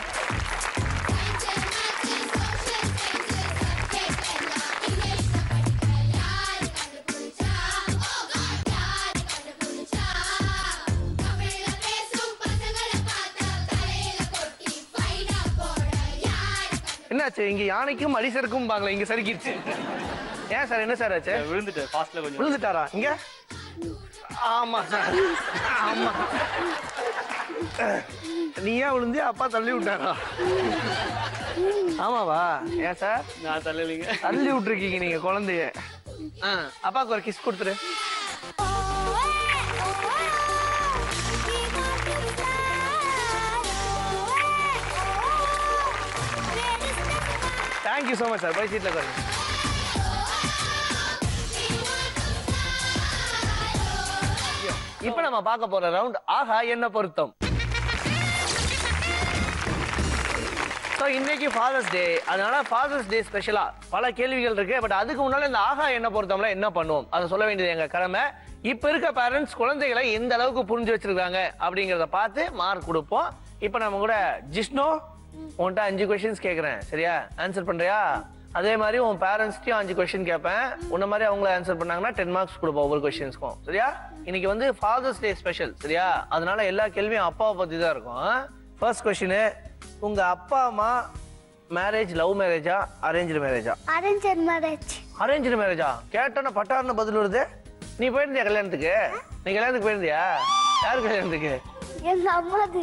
என்னாச்சு? இங்க யானைக்கும் அடிசருக்கும் பாங்களே, இங்க சறுக்கிடுச்சு. ஏன் சார்? என்ன சார் ஆச்சு? விழுந்துட்டாரா? இங்க ஆமா சார். ஆமா. நீயா விழுந்து அப்பா தள்ளி விட்டாரா? ஆமாவா? ஏன் சார்? நான் தள்ளலிங்க. தள்ளி விட்டுருக்கீங்க நீங்க குழந்தைய. அப்பாவுக்கு ஒரு கிஸ் கொடுத்துரு. Thank you so much sir. போய் சீட்ல உட்காருங்க. இப்ப நம்ம பார்க்க போற ரவுண்ட் ஆஹா என்ன பொருத்தம். ஸோ இன்னைக்கு ஃபாதர்ஸ் டே, அதனால ஃபாதர்ஸ் டே ஸ்பெஷலா பல கேள்விகள் இருக்கு. பட் அதுக்கு முன்னால இந்த ஆஹா என்ன பொறுத்தவரை என்ன பண்ணுவோம் அதை சொல்ல வேண்டியது எங்க கடமை. இப்ப இருக்க பேரண்ட்ஸ் குழந்தைகளை எந்த அளவுக்கு புரிஞ்சு வச்சிருக்காங்க அப்படிங்கறத பார்த்து மார்க் கொடுப்போம். இப்ப நம்ம கூட ஜிஷ்ணு உன்கிட்ட 5 கொஸ்டின்ஸ் கேட்கறேன், சரியா? ஆன்சர் பண்றியா? அதே மாதிரி உன் பேரண்ட்ஸ்டையும் 5 கொஸ்டின் கேட்பேன். உன்ன மாதிரி அவங்கள ஆன்சர் பண்ணாங்கன்னா 10 மார்க்ஸ் கொடுப்போம் ஒவ்வொரு கொஸ்டின்ஸ்க்கும், சரியா? இன்னைக்கு வந்து ஃபாதர்ஸ் டே ஸ்பெஷல், சரியா? அதனால எல்லா கேள்வியும் அப்பாவை பத்தி தான் இருக்கும். ஃபர்ஸ்ட் கொஸ்டின், உங்க அப்பா அம்மா மேரேஜ் லவ் மேரேஜா அரேஞ்ச்டு மேரேஜா? Arrange marriage. அரேஞ்ச்டு மேரேஜா? கேட்டோன்னா பட்டாருன்னு பதில் வருது. நீ போயிருந்தியா கல்யாணத்துக்கு? நீ கல்யாணத்துக்கு போயிருந்தியா? யாரு கல்யாணத்துக்கு? எங்க அம்மாது.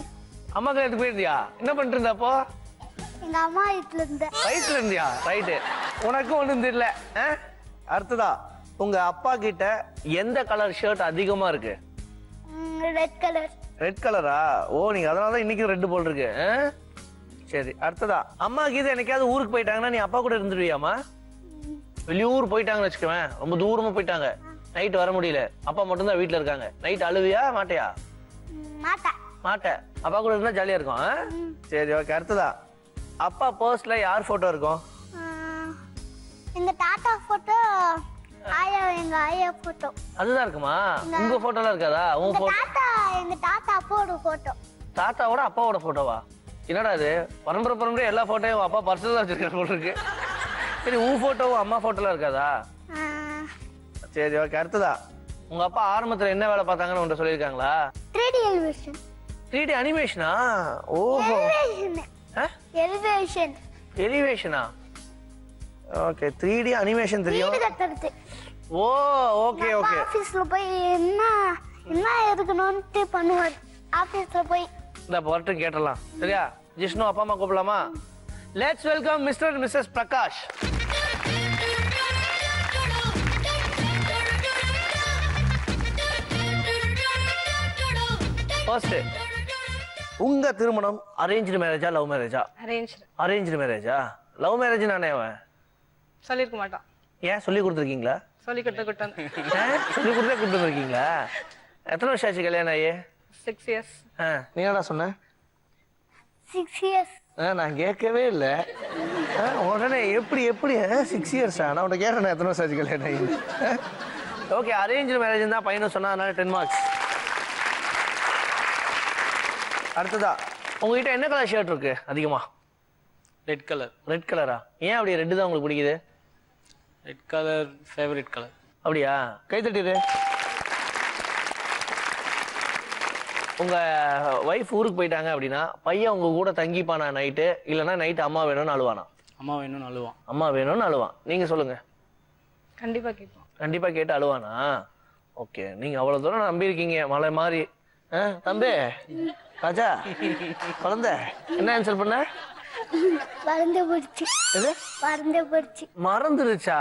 அம்மா கல்யாணத்துக்கு போயிருந்தியா? என்ன பண்ணிட்டு இருந்த அப்போ? எங்க அம்மா வீட்டுல இருந்து. வயிற்றுல இருந்தியா? ரைட்டு. உனக்கும் ஒண்ணும் தெரியல. அடுத்ததா, உங்க அப்பா கிட்ட எந்த கலர் ஷர்ட் அதிகமா இருக்கு? Red colour. ரெட் கலரா? ஓ, நீங்க அதனாலதான் இன்னைக்கு ரெட் போல் இருக்கு. சரி, அடுத்ததா, அம்மா கீதை என்னைக்காவது ஊருக்கு போயிட்டாங்கன்னா நீ அப்பா கூட இருந்துருவியாமா? வெளியூர் போயிட்டாங்கன்னு வச்சுக்கவேன், ரொம்ப தூரமா போயிட்டாங்க, நைட் வர முடியல, அப்பா மட்டும் தான் வீட்டுல இருக்காங்க, நைட் அழுவியா மாட்டையா? மாட்டேன். அப்பா கூட இருந்தா ஜாலியா இருக்கும். சரி, ஓகே. அடுத்ததா, அப்பா பர்ஸ்ல யார் போட்டோ இருக்கும்? எங்க தாத்தா போட்டோ, எங்க ஆயா போட்டோ. அதுதான் இருக்குமா? உங்க போட்டோலாம் இருக்காதா? உன் போட்டோ? எங்க தாத்தா அப்பாவோட போட்டோ. தாத்தாவோட அப்பாவோட போட்டோவா? என்னடா இது, பரம்பரை எல்லா போட்டோயும் அப்பா பர்சனல் தான் வச்சிருக்கிற போல இருக்கு. சரி, உன் போட்டோவும் அம்மா போட்டோலாம் இருக்காதா? சரி, ஓகே. அடுத்ததா, உங்க அப்பா ஆரம்பத்துல என்ன வேலை பார்த்தாங்கன்னு உன்கிட்ட சொல்லியிருக்காங்களா? 3D animation. 3D அனிமேஷனா? ஓஹோ, எலிவேஷன். எலிவேஷனா? ஓகே, 3D அனிமேஷன் தெரியும். ஓ, ஓகே ஓகே. ஆபீஸ்ல போய் என்ன இருக்கணும்னு பண்ணுவார். ஆபீஸ்ல போய் இந்த வரட்டும் கேட்டலாம், சரியா? ஜிஷ்ணு, அப்பா அம்மா கூப்பிடலாமா? Let's welcome mister and missus Prakash. First, உங்க திருமணம் அரேஞ்ச்டு மேரேஜா லவ் மேரேஜா? அரேஞ்ச். அரேஞ்ச்டு மேரேஜா? லவ் மேரேஜ் நானே அவன் சொல்லிருக்க மாட்டான். ஏன், சொல்லி கொடுத்துருக்கீங்களா? சொல்லி கொடுத்து சொல்லி கொடுத்தே கூப்பிட்டு இருக்கீங்களா? எத்தனை வருஷம் ஆச்சு கல்யாணம் ஆகி? 6 years. நீ என்னடா சொன்ன? 6 years. நான் கேட்கவே இல்லை. உடனே எப்படி 6 years? நான் உன்னை கேட்டேன் எத்தனை வருஷம் ஆச்சு கல்யாணம் ஆகி. ஓகே, அரேஞ்ச் மேரேஜ் தான் பையனும் சொன்னா, அதனால 10 மார்க்ஸ். அடுத்ததா, உங்ககிட்ட என்ன கலர் ஷர்ட் இருக்கு அதிகமா? Red colour. ரெட் கலரா? ஏன் அப்படி ரெட் தான் உங்களுக்கு பிடிக்குது? Red colour favourite colour. அப்படியா? கை தட்டிடு. உங்க வைஃப் ஊருக்கு போயிட்டாங்க அப்படின்னா பையன் உங்க கூட தங்கிப்பானா நைட்டு, இல்லைன்னா நைட்டு அம்மா வேணும்னு அழுவானா? அம்மா வேணும்னு அழுவான். அம்மா வேணும்னு அழுவான். நீங்க சொல்லுங்க. கண்டிப்பா கேட்போம். கண்டிப்பா கேட்டு அழுவானா? ஓகே, நீங்க அவ்வளவு தூரம் நம்பி இருக்கீங்க மலை மாதிரி. தம்பி ராஜா, குழந்தை, என்ன ஆன்சர் பண்ண? மறந்துருச்சா?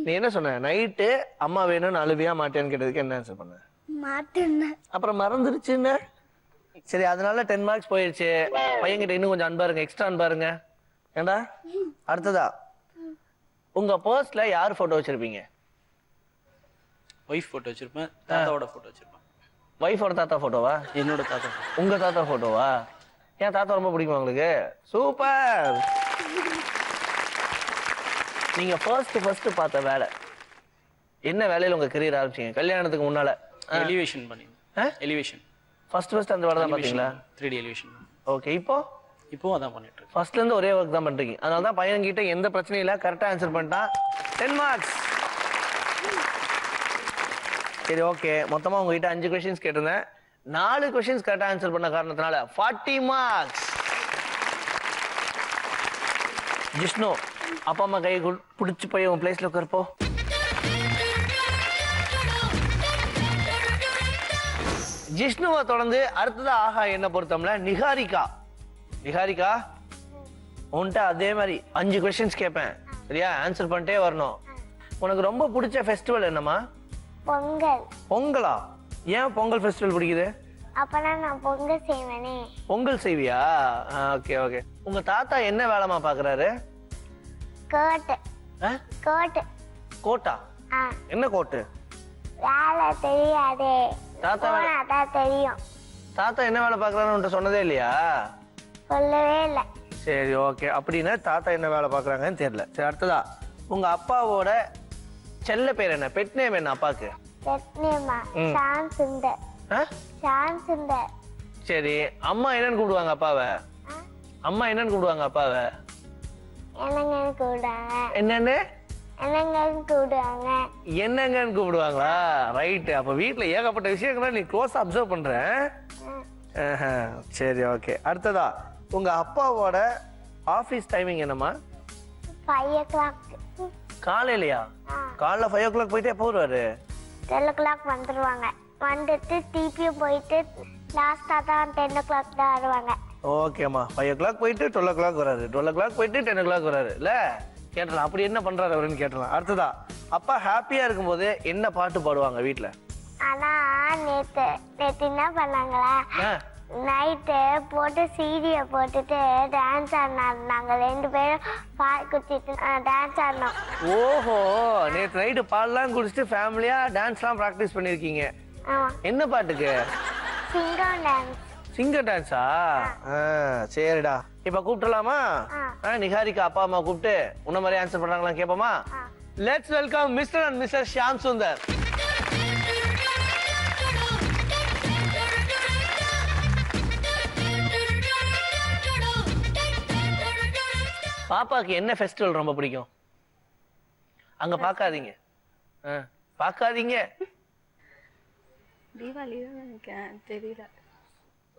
நீ என்ன சொன்ன? நைட்டு அம்மா வேணும்னு அழுவியா மாட்டேன்னு கேட்டதுக்கு என்ன ஆன்சர் பண்ண? மாட்டேன்னு. அப்புறம் மறந்துருச்சுன்னு. சரி, அதனால 10 மார்க்ஸ் போயிடுச்சு. பையன்கிட்ட இன்னும் கொஞ்சம் அன்பா இருங்க, எக்ஸ்ட்ரா அன்பா இருங்க. ஏண்டா? அடுத்ததா, உங்க பர்ஸ்ல யார் போட்டோ வச்சிருப்பீங்க? ஒய்ஃப் போட்டோ வச்சிருப்பேன், தாத்தாவோட போட்டோ வச்சிருப்பேன். ஒய்ஃபோட தாத்தா போட்டோவா? என்னோட தாத்தா. உங்க தாத்தா போட்டோவா? ஏன் தாத்தா ரொம்ப பிடிக்குமா உங்களுக்கு? சூப்பர். நீங்க ஃபர்ஸ்ட் பார்த்த வேலை என்ன? வேலையில உங்க கரியர் ஆரம்பிச்சீங்க கல்யாணத்துக்கு முன்னால? எலிவேஷன் பண்ணிருந்தேன். எலிவேஷன் ஃபர்ஸ்ட் அந்த வேலை தான் பாத்தீங்களா? 3D elevation. ஓகே, இப்போ அதான் பண்ணிட்டு இருக்கேன். ஃபர்ஸ்ட்ல இருந்து ஒரே ஒர்க் தான் பண்றீங்க. அதனால தான் பையன் கிட்ட எந்த பிரச்சனையும் இல்ல, கரெக்டா ஆன்சர் பண்ணிட்டான். 10 மார்க்ஸ். சரி, ஓகே. மொத்தமா உங்ககிட்ட 5 கொஸ்டின்ஸ் கேட்டிருந்தேன். 4 கொஸ்டின்ஸ் கரெக்டா ஆன்சர் பண்ண காரணத்தினால 40 மார்க்ஸ். ஜிஷ்ணு, அப்பா அம்மா கையை பிடிச்சி போய் உன் பிளேஸ்ல உட்கார்ப்போ. ஜிஷ்ணுவை தொடர்ந்து அடுத்ததா ஆஹா என்ன பொறுத்தோம்ல நிகாரிகா. நிகாரிகா, உன்கிட்ட அதே மாதிரி 5 கொஸ்டின்ஸ் கேட்பேன், சரியா? ஆன்சர் பண்ணிட்டே வரணும். உனக்கு ரொம்ப பிடிச்ச ஃபெஸ்டிவல் என்னம்மா? பொங்கல். பொங்கலா? ஏன் பொங்கல் ஃபெஸ்டிவல் பிடிக்குது? அப்பதான் நான் பொங்கல் செய்வேனே. பொங்கல் செய்வியா? Okay okay. உங்க தாத்தா என்ன வேலைமா பாக்குறாரு? கோட். கோட். கோட்டா? என்ன கோட்டு? வேலை தெரியாதே. தாத்தா தெரியும். தாத்தா என்ன வேலை பாக்குறாருன்னு சொன்னதே இல்லையா? சொல்லவே இல்ல. சரி ஓகே. அப்படின்னா தாத்தா என்ன வேலை பார்க்குறாங்கன்னு தெரியல. சரி அடுத்ததா உங்க அப்பாவோட செல்ல பேர் என்ன? பெட் நேம் என்ன அப்பாக்கு? பெட்னேமா ஷான் சுந்தர். ஷான் சுந்தர். சரி அம்மா என்னன்னு கூப்பிடுவாங்க அப்பாவை? அம்மா என்னன்னு கூப்பிடுவாங்க அப்பாவை? என்னங்கன்னு கூப்பிடுவாங்க. என்னன்னு? என்னங்கன்னு கூப்பிடுவாங்க. என்னங்கன்னு கூப்பிடுவாங்களா? ரைட்டு. அப்ப வீட்டுல ஏகப்பட்ட விஷயங்களை நீ க்ளோஸ் அப்சர்வ் பண்ற. சரி ஓகே. அடுத்ததா உங்க அப்பாவோட ஆபீஸ் டைமிங் என்னம்மா? 5 o'clock. காலையிலயா? காலைல 5 o'clock போயிட்டு எப்போ வருவாரு? 12 o'clock வந்துருவாங்க. வந்துட்டு திருப்பியும் போயிட்டு லாஸ்டா தான் 10 o'clock தான் வருவாங்க. ஓகேம்மா. 5 o'clock போயிட்டு 12 o'clock வராரு, 12 o'clock போயிட்டு 10 o'clock வராரு இல்ல? கேட்டலாம் அப்படி என்ன பண்றாரு அவருன்னு கேட்டலாம். அடுத்ததா அப்பா ஹாப்பியா இருக்கும்போது என்ன பாட்டு பாடுவாங்க வீட்டுல? ஆனா நேத்து என்ன பண்ணாங்களா, நைட்டு போட்டு சீடியை போட்டுட்டு டான்ஸ் ஆடினாங்க. நாங்க 2 பேரும் பால் குடிச்சிட்டு டான்ஸ் ஆடினோம். ஓஹோ, நேற்று நைட்டு பால்லாம் குடிச்சிட்டு ஃபேமிலியா டான்ஸ்லாம் ப்ராக்டிஸ் பண்ணிருக்கீங்க. ஆமா. என்ன பாட்டுக்கு? சிங்கம் டான்ஸ். சிங்கர் டான்ஸா? சரிடா. இப்ப கூப்பிடலாமா? நிகாரிகா அப்பா அம்மா கூப்பிட்டு உன்ன மாதிரி ஆன்சர் பண்றாங்களா கேப்போமா? Let's welcome mister and missus Sham Sundar. பாப்பாக்கு என்ன ஃபெஸ்டிவல் ரொம்ப பிடிக்கும்? அங்க பாக்காதீங்க, பாக்காதீங்க. தீபாவளி தான் நினைக்கிறேன், தெரியல.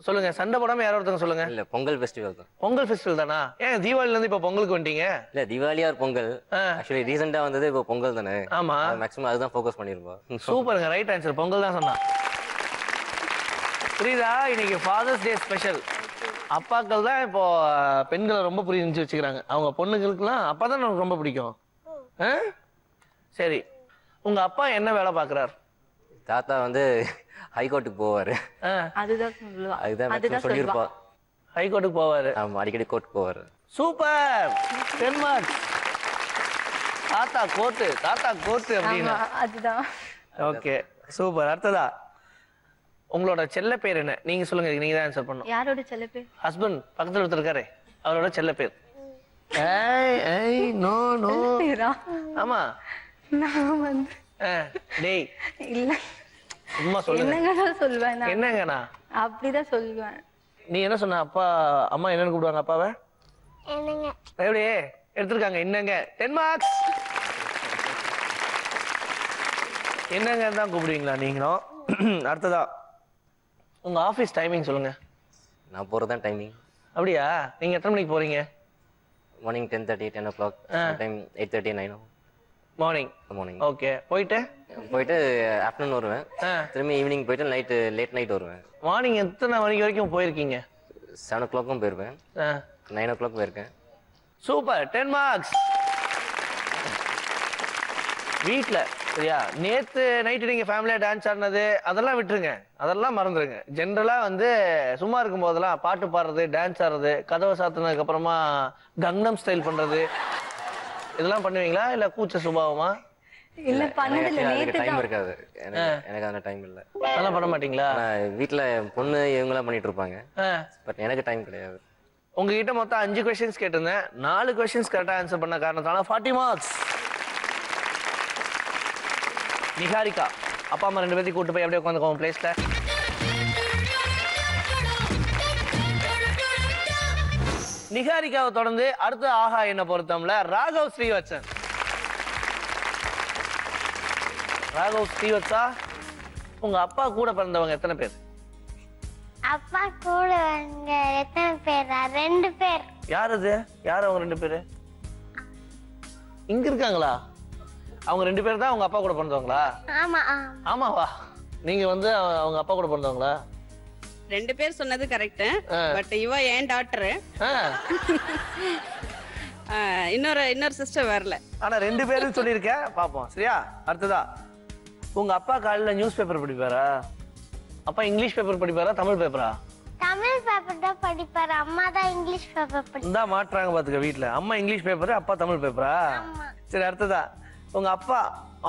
சொல்லுங்க, சண்டை போடாம யாரோ ஒருத்தங்க சொல்லுங்க. இல்ல பொங்கல் ஃபெஸ்டிவல் தான். பொங்கல் ஃபெஸ்டிவல் தானா? ஏன் தீபாவளில இருந்து இப்ப பொங்கலுக்கு வந்துட்டீங்க? இல்ல தீபாவளி ஆர் பொங்கல். ஆக்சுவலி ரீசெண்டா வந்தது இப்போ பொங்கல் தானே. ஆமா, மேக்ஸிமம் அதுதான் ஃபோக்கஸ் பண்ணிருப்போம். சூப்பருங்க, ரைட் ஆன்சர். பொங்கல் தான் சொன்னா. புரியுதா? இன்னைக்கு ஃபாதர்ஸ் டே ஸ்பெஷல். அப்பாக்கள் தான் இப்போ பெண்களை ரொம்ப புரிஞ்சு வச்சுக்கிறாங்க. அவங்க பொண்ணுங்களுக்குலாம் அப்பா தான் நமக்கு ரொம்ப பிடிக்கும். சரி, உங்க அப்பா என்ன வேலை பாக்குறாரு? தாத்தா வந்து ஹைகோர்ட்டுக்கு போவாரு. அதுதான் சொல்லுவா. அதுதான் சொல்லிருப்பா. ஹைகோர்ட்டுக்கு போவாரு. ஆமா, அடிக்கடி கோர்ட் போவாரு. Super, 10 marks. தாத்தா கோர்ட்டு, தாத்தா கோர்ட்டு அப்படின்னு. அதுதான். Okay super. அடுத்ததா உங்களோட செல்ல பேர் என்ன? நீங்க சொல்லுங்க, நீங்க தான் ஆன்சர் பண்ணணும். யாரோட செல்ல பேர்? ஹஸ்பண்ட் பக்கத்துல ஒருத்தர் இருக்காரு, அவரோட செல்ல பேர். ஏய் ஏய் நோ நோ. ஆமா, நான் வந்து டேய் இல்ல சும்மா சொல்லுங்க. என்னங்க சொல்வேன்? என்னங்கண்ணா? அப்படிதான் சொல்லுவேன். நீ என்ன சொன்ன? அப்பா அம்மா என்னன்னு கூப்பிடுவாங்க அப்பாவை? என்னங்க. எப்படி எடுத்திருக்காங்க? என்னங்க. 10 marks. என்னங்க தான் கூப்பிடுவீங்களா நீங்களும்? அடுத்ததா உங்க ஆபீஸ் டைமிங் சொல்லுங்க. நான் போறதுதான் டைமிங். அப்படியா? நீங்க எத்தனை மணிக்கு போறீங்க? Morning 10:30 10 o'clock, time 8:30 9 morning. Morning. Okay, போயிட்டு ஆஃப்டர்நூன் வருவேன். திரும்பி ஈவினிங் போயிட்டு லேட் நைட் வருவேன். மார்னிங் எத்தனை மணிக்கு வரைக்கும் போயிருக்கீங்க? 7 o'clock போயிருப்பேன். 9 o'clock போயிருக்கேன். Super, 10 marks. வீட்ல சரியா? நேத்து நைட்டு நீங்க ஃபேமிலியா டான்ஸ் ஆடினது அதெல்லாம் விட்டுருங்க, அதெல்லாம் மறந்துடுங்க. ஜென்ரலா வந்து சும்மா இருக்கும் போதெல்லாம் பாட்டு பாடுறது, டான்ஸ் ஆடுறது, கதவை சாத்தினதுக்கு அப்புறமா கங்னம் ஸ்டைல் பண்றது, இதெல்லாம் பண்ணுவீங்களா இல்ல கூச்ச சுபாவமா? இல்ல பண்ணதில்ல. நேத்து டைம் இருக்காது எனக்கு, அந்த டைம் இல்ல. அதெல்லாம் பண்ண மாட்டீங்களா? வீட்ல பொண்ணு இவங்கலாம் பண்ணிட்டு இருப்பாங்க. பட் எனக்கு டைம் கிடையாது. உங்ககிட்ட மொத்தம் 5 questions கேட்டிருந்தேன். 4 questions கரெக்டா ஆன்சர் பண்ண காரணத்தால 40 marks. நிகாரிகா அப்பா அம்மா 2 பேரையும் கூட்டு போய் அப்படியே உட்காந்துக்கோங்க பிளேஸ்ல. நிகாரிகாவை தொடர்ந்து அடுத்த ஆஹா என்ன பொறுத்தம்ல ராகவ் ஸ்ரீவத்சன். ராகவ் ஸ்ரீவத்சா, உங்க அப்பா கூட பிறந்தவங்க எத்தனை பேர்? அப்பா கூட எத்தனை பேரா? 2 பேர். யார் அது? யார் அவங்க 2 பேரு? இங்க இருக்காங்களா? அவங்க 2 பேர் தான் அவங்க அப்பா கூட பிறந்தவங்களா? ஆமா. ஆமாவா? நீங்க வந்து அவங்க அப்பா கூட பிறந்தவங்களா? 2 பேர் சொன்னது கரெக்ட். பட் இவ ஏன் டாக்டர், இன்னொரு சிஸ்டர் வரல. ஆனா 2 பேரும் சொல்லியிருக்கேன், பாப்போம் சரியா? அடுத்ததா உங்க அப்பா காலையில நியூஸ் பேப்பர் படிப்பாரா? அப்பா இங்கிலீஷ் பேப்பர் படிப்பாரா தமிழ் பேப்பரா? தமிழ் பேப்பர் தான் படிப்பாரு, அம்மா தான் இங்கிலீஷ் பேப்பர் படிப்பாரு. இந்த மாற்றாங்க பாத்துக்க வீட்ல. அம்மா இங்கிலீஷ் பேப்பர், அப்பா தமிழ் பேப்பரா? சரி அடுத்ததா உங்க அப்பா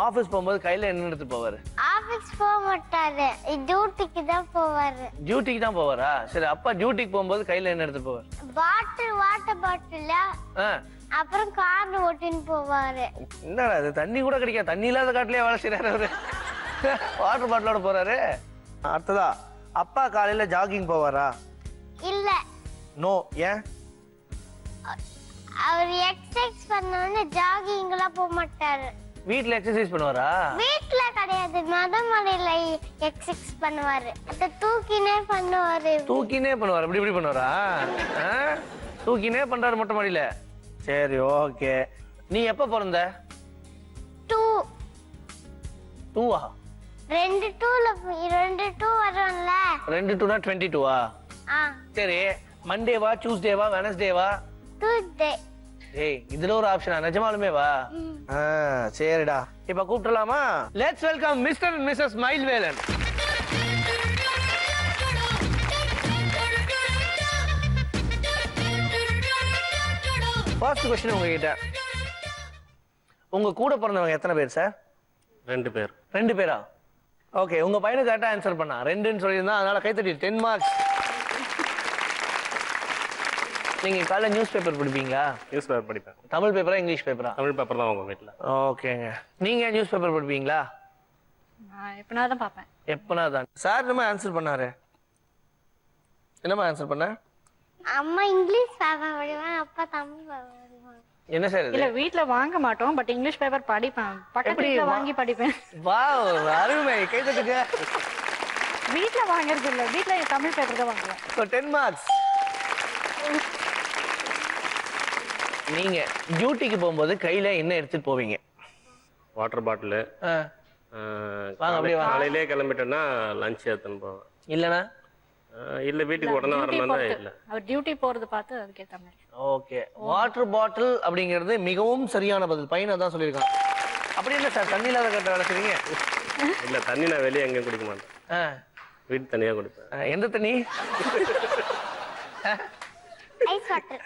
ஆபீஸ் போகும்போது கையில என்ன எடுத்து போவாரு? ஆபீஸ் போக மாட்டாரு, டியூட்டிக்கு தான் போவாரு. டியூட்டிக்கு தான் போவாரா? சரி, அப்பா டியூட்டிக்கு போகும்போது கையில என்ன எடுத்து போவார்? வாட்டர் பாட்டில், அப்புறம் கார் ஓட்டின்னு போவாரு. என்னடா இது, தண்ணி கூட கிடைக்காது, தண்ணி இல்லாத காட்டுலயே வேலை செய்யறாரு அவரு. வாட்டர் பாட்டிலோட போறாரு. அடுத்ததா, அப்பா காலையில ஜாகிங் போவாரா? இல்ல. நோ, ஏன்? அவர் எக்ஸசைஸ் பண்ணவொடனே ஜாகிங்லாம் போக மாட்டாரு. வீட்ல எக்ஸசைஸ் பண்ணுவாரா? வீட்ல கிடையாது, மலையில எக்ஸசைஸ் பண்ணுவாரு. அத தூக்கினே பண்ணுவாரு. தூக்கினே பண்ணுவாரு? இப்படி இப்படி பண்ணுவாரா? தூக்கினே பண்றாரு மொட்டை மாடியில. சரி, ஓகே. நீ எப்ப பிறந்த? 2 2 வரும்ல. 2 2 னா 22 சரி, மண்டேவா டியூஸ்டேவா வெனஸ்டேவா? டியூஸ்டே. ஏய், இதுல ஒரு ஆப்ஷனா? நிஜமாலுமே வா? சரிடா, இப்ப கூப்பிடலாமா? Let's welcome mister and missus Mayilvelan. First question உங்ககிட்ட. உங்க கூட பிறந்தவங்க எத்தனை பேர் சார்? 2 பேர். 2 பேரா? ஓகே, உங்க பையனுக்கு கரெக்டா ஆன்சர் பண்ணா. 2ன்னு சொல்லியிருந்தா, அதனால கைத்தட்டி 10 மார்க்ஸ். நீங்க காலைல நியூஸ் பேப்பர் படிப்பீங்களா? நியூஸ் பேப்பர் படிப்பேன். தமிழ் பேப்பரா இங்கிலீஷ் பேப்பரா? தமிழ் பேப்பர் தான் உங்க வீட்டில். ஓகேங்க. நீங்க நியூஸ் பேப்பர் படிப்பீங்களா? எப்பனா தான் பார்ப்பேன். எப்பனா தான். சார் என்னமா ஆன்சர் பண்ணாரு? என்னமா ஆன்சர் பண்ண? அம்மா இங்கிலீஷ் பேப்பர் படிப்பாங்க, அப்பா தமிழ் பேப்பர் படிப்பாங்க. என்ன சார் இது? இல்ல, வீட்ல வாங்க மாட்டோம், பட் இங்கிலீஷ் பேப்பர் படிப்பேன். பக்கத்துல வாங்கி படிப்பேன். வாவ், அருமை, கை தட்டுங்க. வீட்ல வாங்குறது இல்ல, வீட்ல தமிழ் பேப்பர் தான் வாங்குவேன். So 10 marks. நீங்க டியூட்டிக்கு போகும்போது கையில என்ன எடுத்துட்டு போவீங்க? Water bottle. வாங்க அப்படியே வாங்க. காலையிலே கிளம்பிட்டேன்னா லஞ்ச் எடுத்துன்னு போவேன். இல்லனா? இல்ல, வீட்டுக்கு உடனே வரணும்னா இல்ல. அவர் டியூட்டி போறது பார்த்து அதுக்கேத்த மாதிரி. ஓகே, வாட்டர் பாட்டில் அப்படிங்கிறது மிகவும் சரியான பதில். பையன் அதான் சொல்லியிருக்கான். அப்படி என்ன சார், தண்ணி இல்லாத கட்ட வேலை செய்றீங்க? இல்ல, தண்ணி நான் வெளியே எங்கேயும் குடிக்க மாட்டேன். வீட்டு தண்ணியா குடிப்பேன். எந்த தண்ணி? Ice water.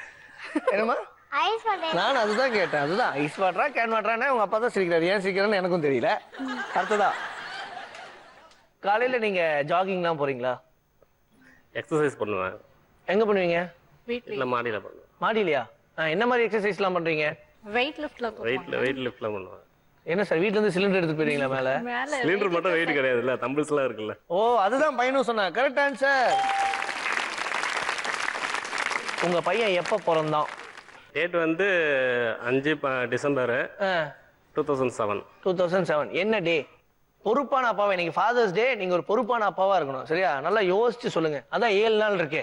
என்னமா? Ice water. நான் அதுதான் கேட்டேன். அதுதான் ஐஸ் வாட்டரா கேன் வாட்டரானே உங்க அப்பா தான் சிரிக்கிறாரு. ஏன் சிரிக்கிறான்னு எனக்கும் தெரியல. அடுத்ததா, காலையில நீங்க ஜாகிங்லாம் போறீங்களா? எக்ஸசைஸ் பண்ணுவேன். எங்க பண்ணுவீங்க? வீட்ல மாடியில பண்ணுவேன். மாடியிலயா? என்ன மாதிரி எக்ஸசைஸ்லாம் பண்றீங்க? வெயிட் லிஃப்ட்ல பண்ணுவேன். என்ன சார், வீட்ல இருந்து சிலிண்டர் எடுத்து போறீங்களா மேல? சிலிண்டர் மட்டும் வெயிட் கிடையாதுல்ல, தம்பிள்ஸ்லாம் இருக்குல்ல. ஓ, அதுதான் பையனும் சொன்னா. Correct answer. உங்க பையன் எப்ப பிறந்தான்? டேட் வந்து 5 டிசம்பர் 2007. 2007. என்ன டே? பொறுப்பான அப்பாவா? இன்னைக்கு ஃபாதர்ஸ் டே. நீங்க ஒரு பொறுப்பான அப்பாவா இருக்கணும், சரியா? நல்லா யோசிச்சு சொல்லுங்க. அதான் 7 நாள் இருக்கே.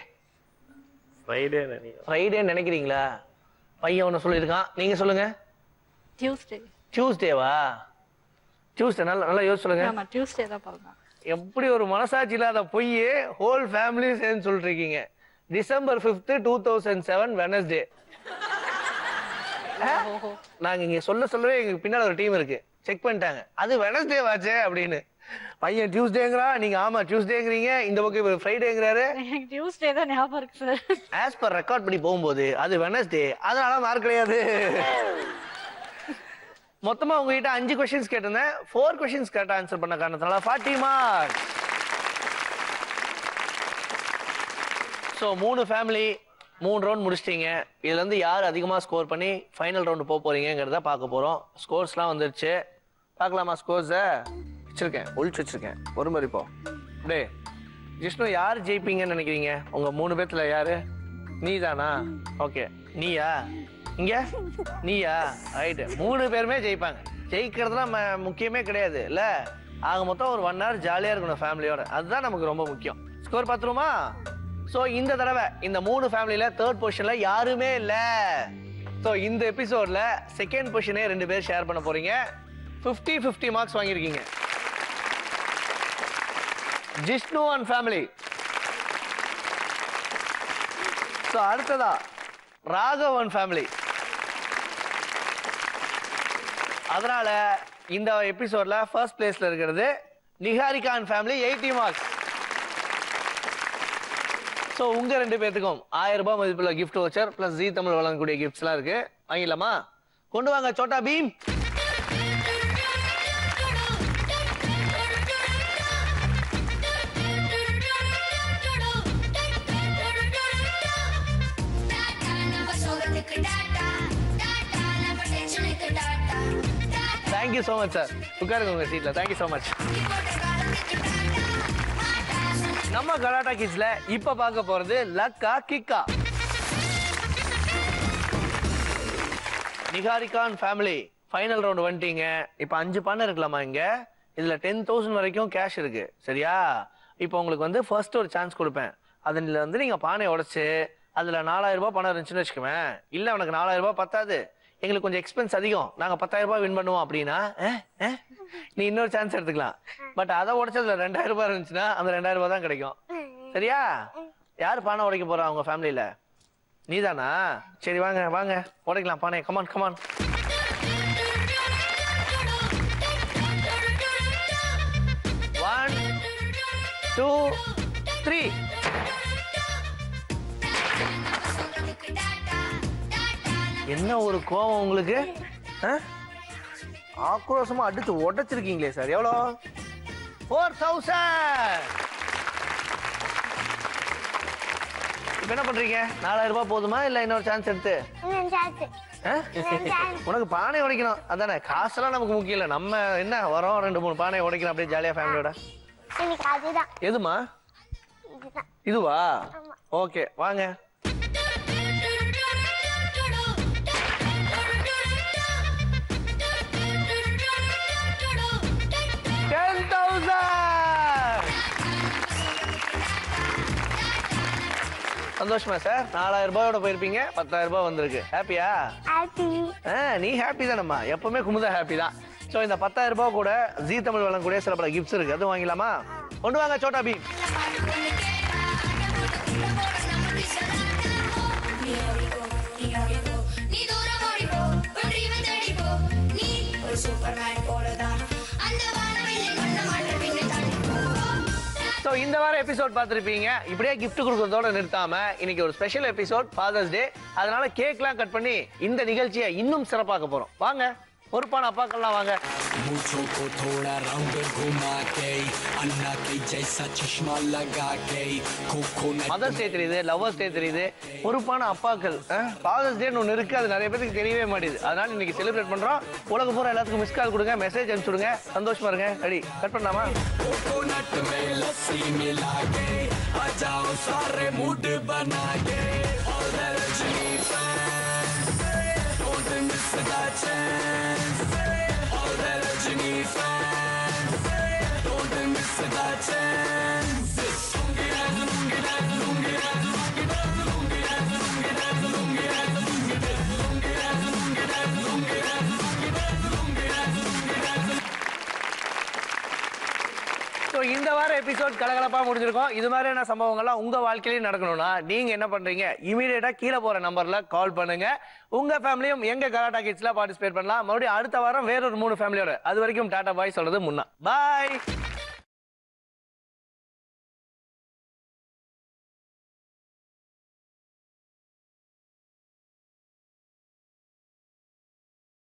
ஃப்ரைடே நினைக்கிறீங்களா? பையன் ஒன்று சொல்லியிருக்கான், நீங்க சொல்லுங்க. டியூஸ்டேவா? டியூஸ்டே. நல்லா யோசிச்சு சொல்லுங்க. ஆமா, டியூஸ்டே தான் பிறந்தான். எப்படி ஒரு மனசாட்சி இல்லாத பொய் ஹோல் ஃபேமிலி சேர்ந்து சொல்றீங்க. December 5, 2007 Wednesday. நாங்க இங்க சொல்லவே எங்க பின்னால ஒரு டீம் இருக்கு, செக் பண்ணிட்டாங்க. அது வெனஸ்டே வாச்சே அப்படின்னு. பையன் டியூஸ்டேங்கறா, நீங்க ஆமா டியூஸ்டேங்கறீங்க. இந்த பக்கம் ஃப்ரைடேங்கறாரு. டியூஸ்டே தான் ஞாபகம் இருக்கு சார். ஆஸ் பர் ரெக்கார்ட் படி போகும்போது அது வெனஸ்டே, அதனால மார்க் கிடையாது. மொத்தமா உங்ககிட்ட 5 क्वेश्चंस கேட்டிருந்தேன். 4 क्वेश्चंस கரெக்டா ஆன்சர் பண்ண காரணத்தால 40 மார்க்ஸ். சோ 3 ஃபேமிலி 3 ரவுண்ட் முடிச்சிட்டீங்க. இதுல இருந்து யார் அதிகமா ஸ்கோர் பண்ணி ஃபைனல் ரவுண்ட் போக போறீங்கங்கறத பார்க்க போறோம். ஸ்கோர்ஸ்லாம் வந்துருச்சு. பார்க்கலாமா ஸ்கோர்ஸ? வச்சிருக்கேன், ஒளிச்சு வச்சிருக்கேன். ஒரு மாதிரி போ. டேய் ஜிஷ்ணு, யார் ஜெயிப்பீங்கன்னு நினைக்கிறீங்க? உங்க 3 பேத்துல யாரு? நீதானா? ஓகே, நீயா? இங்க நீயா? ரைட். 3 பேருமே ஜெயிப்பாங்க. ஜெயிக்கிறதுலாம் முக்கியமே கிடையாது இல்ல. ஆக மொத்தம் ஒரு 1 hour ஜாலியா இருக்கணும் ஃபேமிலியோட. அதுதான் நமக்கு ரொம்ப முக்கியம். ஸ்கோர் பார்த்துருமா? சோ இந்த தடவை இந்த 3 ஃபேமிலியில 3rd பொசிஷன்ல யாருமே இல்ல. சோ இந்த எபிசோட்ல 2nd பொசிஷனே 2 பேர் ஷேர் பண்ண போறீங்க. 50-50 மார்க்ஸ் வாங்கியிருக்கீங்க. Jishnu and family. சோ அடுத்ததா ராகவ் அண்ட் ஃபேமிலி. அதனால இந்த எபிசோட்ல ஃபர்ஸ்ட் பிளேஸ்ல இருக்கிறது Niharika and family, 80 marks. So உங்க 2 பேத்துக்கும் 1000 ரூபாய் மதிப்புள்ள gift voucher plus Zee Tamil வழங்கக்கூடிய கிஃப்ட்ஸ்லாம் இருக்கு. வாங்கிடலாமா? கொண்டு வாங்க Chhota Bheem. Thank you so much sir. உட்காருங்க உங்க சீட்ல. Thank you so much. நம்ம கலாட்டா கிட்ஸ்ல இப்ப பார்க்க போறது லக்கா கிக்கா. நிகாரிகான் ஃபேமிலி ஃபைனல் ரவுண்ட் வந்துட்டீங்க. இப்ப 5 பானை இருக்கலாமா இங்க? இதுல 10,000 வரைக்கும் கேஷ் இருக்கு. சரியா? இப்போ உங்களுக்கு வந்து ஃபர்ஸ்ட் ஒரு சான்ஸ் கொடுப்பேன். அதுல வந்து நீங்க பானையை உடைச்சு அதுல 4000 ரூபாய் பணம் இருந்துச்சுன்னு வச்சுக்கோவேன். இல்ல உனக்கு 4000 ரூபாய் பத்தாது, எங்களுக்கு கொஞ்சம் எக்ஸ்பென்ஸ் அதிகம், நாங்க 10,000 ரூபாய் வின் பண்ணுவோம் அப்படின்னா நீ இன்னொரு சான்ஸ் எடுத்துக்கலாம். பட் அதை உடைச்சதுல 2000 ரூபாய் இருந்துச்சுன்னா அந்த 2000 ரூபாய் தான் கிடைக்கும். சரியா? யாரு பானை உடைக்க போறா உங்க ஃபேமிலியில? நீதானா? சரி வாங்க வாங்க உடைக்கலாம் பானை. Come on come on. One, 2, 3. என்ன ஒரு கோவம் உங்களுக்கு? ஆக்ரோஷமா அடிச்சு உடைச்சிருக்கீங்களே சார். எவ்வளோ? 4000. இப்ப என்ன பண்றீங்க? 4000 ரூபாய் போதுமா இல்ல இன்னொரு சான்ஸ் எடுத்து? உனக்கு பானை உடைக்கணும் அதானே? காசெல்லாம் நமக்கு முக்கியம் இல்ல. நம்ம என்ன வரோம் 2-3 பானை உடைக்கணும் அப்படியே ஜாலியா ஃபேமிலியோட. எதுமா? இதுவா? ஓகே வாங்க. சந்தோஷமா சார்? 4000 ரூபாயோட போயிருப்பீங்க, 10,000 ரூபாய் வந்திருக்கு. ஹாப்பியா? நீ ஹாப்பி தானம்மா? எப்பவுமே குமுதா ஹாப்பி தான். ஸோ இந்த 10,000 ரூபாய் கூட ஜீ தமிழ் வழங்கக்கூடிய சில பல கிஃப்ட்ஸ் இருக்கு. அது வாங்கிலாமா? கொண்டு வாங்க சோட்டா பீம். ஸோ இந்த வாரம் எபிசோட் பார்த்துருப்பீங்க. இப்படியே கிஃப்ட் கொடுக்கறதோட நிறுத்தாம இன்னைக்கு ஒரு ஸ்பெஷல் எபிசோட் ஃபாதர்ஸ் டே. அதனால கேக்லாம் கட் பண்ணி இந்த நிகழ்ச்சியை இன்னும் சிறப்பாக்க போறோம். வாங்க பொறுப்பான அப்பாக்கள்லாம் வாங்க. மதர்ஸ் டே தெரியுது, லவ்வர்ஸ் டே தெரியுது, பொறுப்பான அப்பாக்கள் ஃபாதர்ஸ் டேன்னு ஒன்று இருக்கு. அது நிறைய பேருக்கு தெரியவே மாட்டேது. அதனால இன்னைக்கு செலிப்ரேட் பண்றோம். உலக பூரா எல்லாத்துக்கும் மிஸ் கால் கொடுங்க, மெசேஜ் அனுப்பிச்சுடுங்க. சந்தோஷமா இருங்க. ரெடி கட் பண்ணலாமா? இந்த வார எபிசோட் கலகலப்பா முடிஞ்சிருக்கும். இது மாதிரியான சம்பவங்கள்லாம் உங்க வாழ்க்கையிலும் நடக்கணும்னா நீங்க என்ன பண்றீங்க? இமீடியட்டா கீழே போற நம்பர்ல கால் பண்ணுங்க. உங்க ஃபேமிலியும் எங்க கலாட்டா கிட்ஸ்ல பார்ட்டிசிபேட் பண்ணலாம். மறுபடியும் அடுத்த வாரம் வேறொரு 3 ஃபேமிலியோட. அது வரைக்கும் டாடா பாய் சொல்றது முன்னா. பாய்.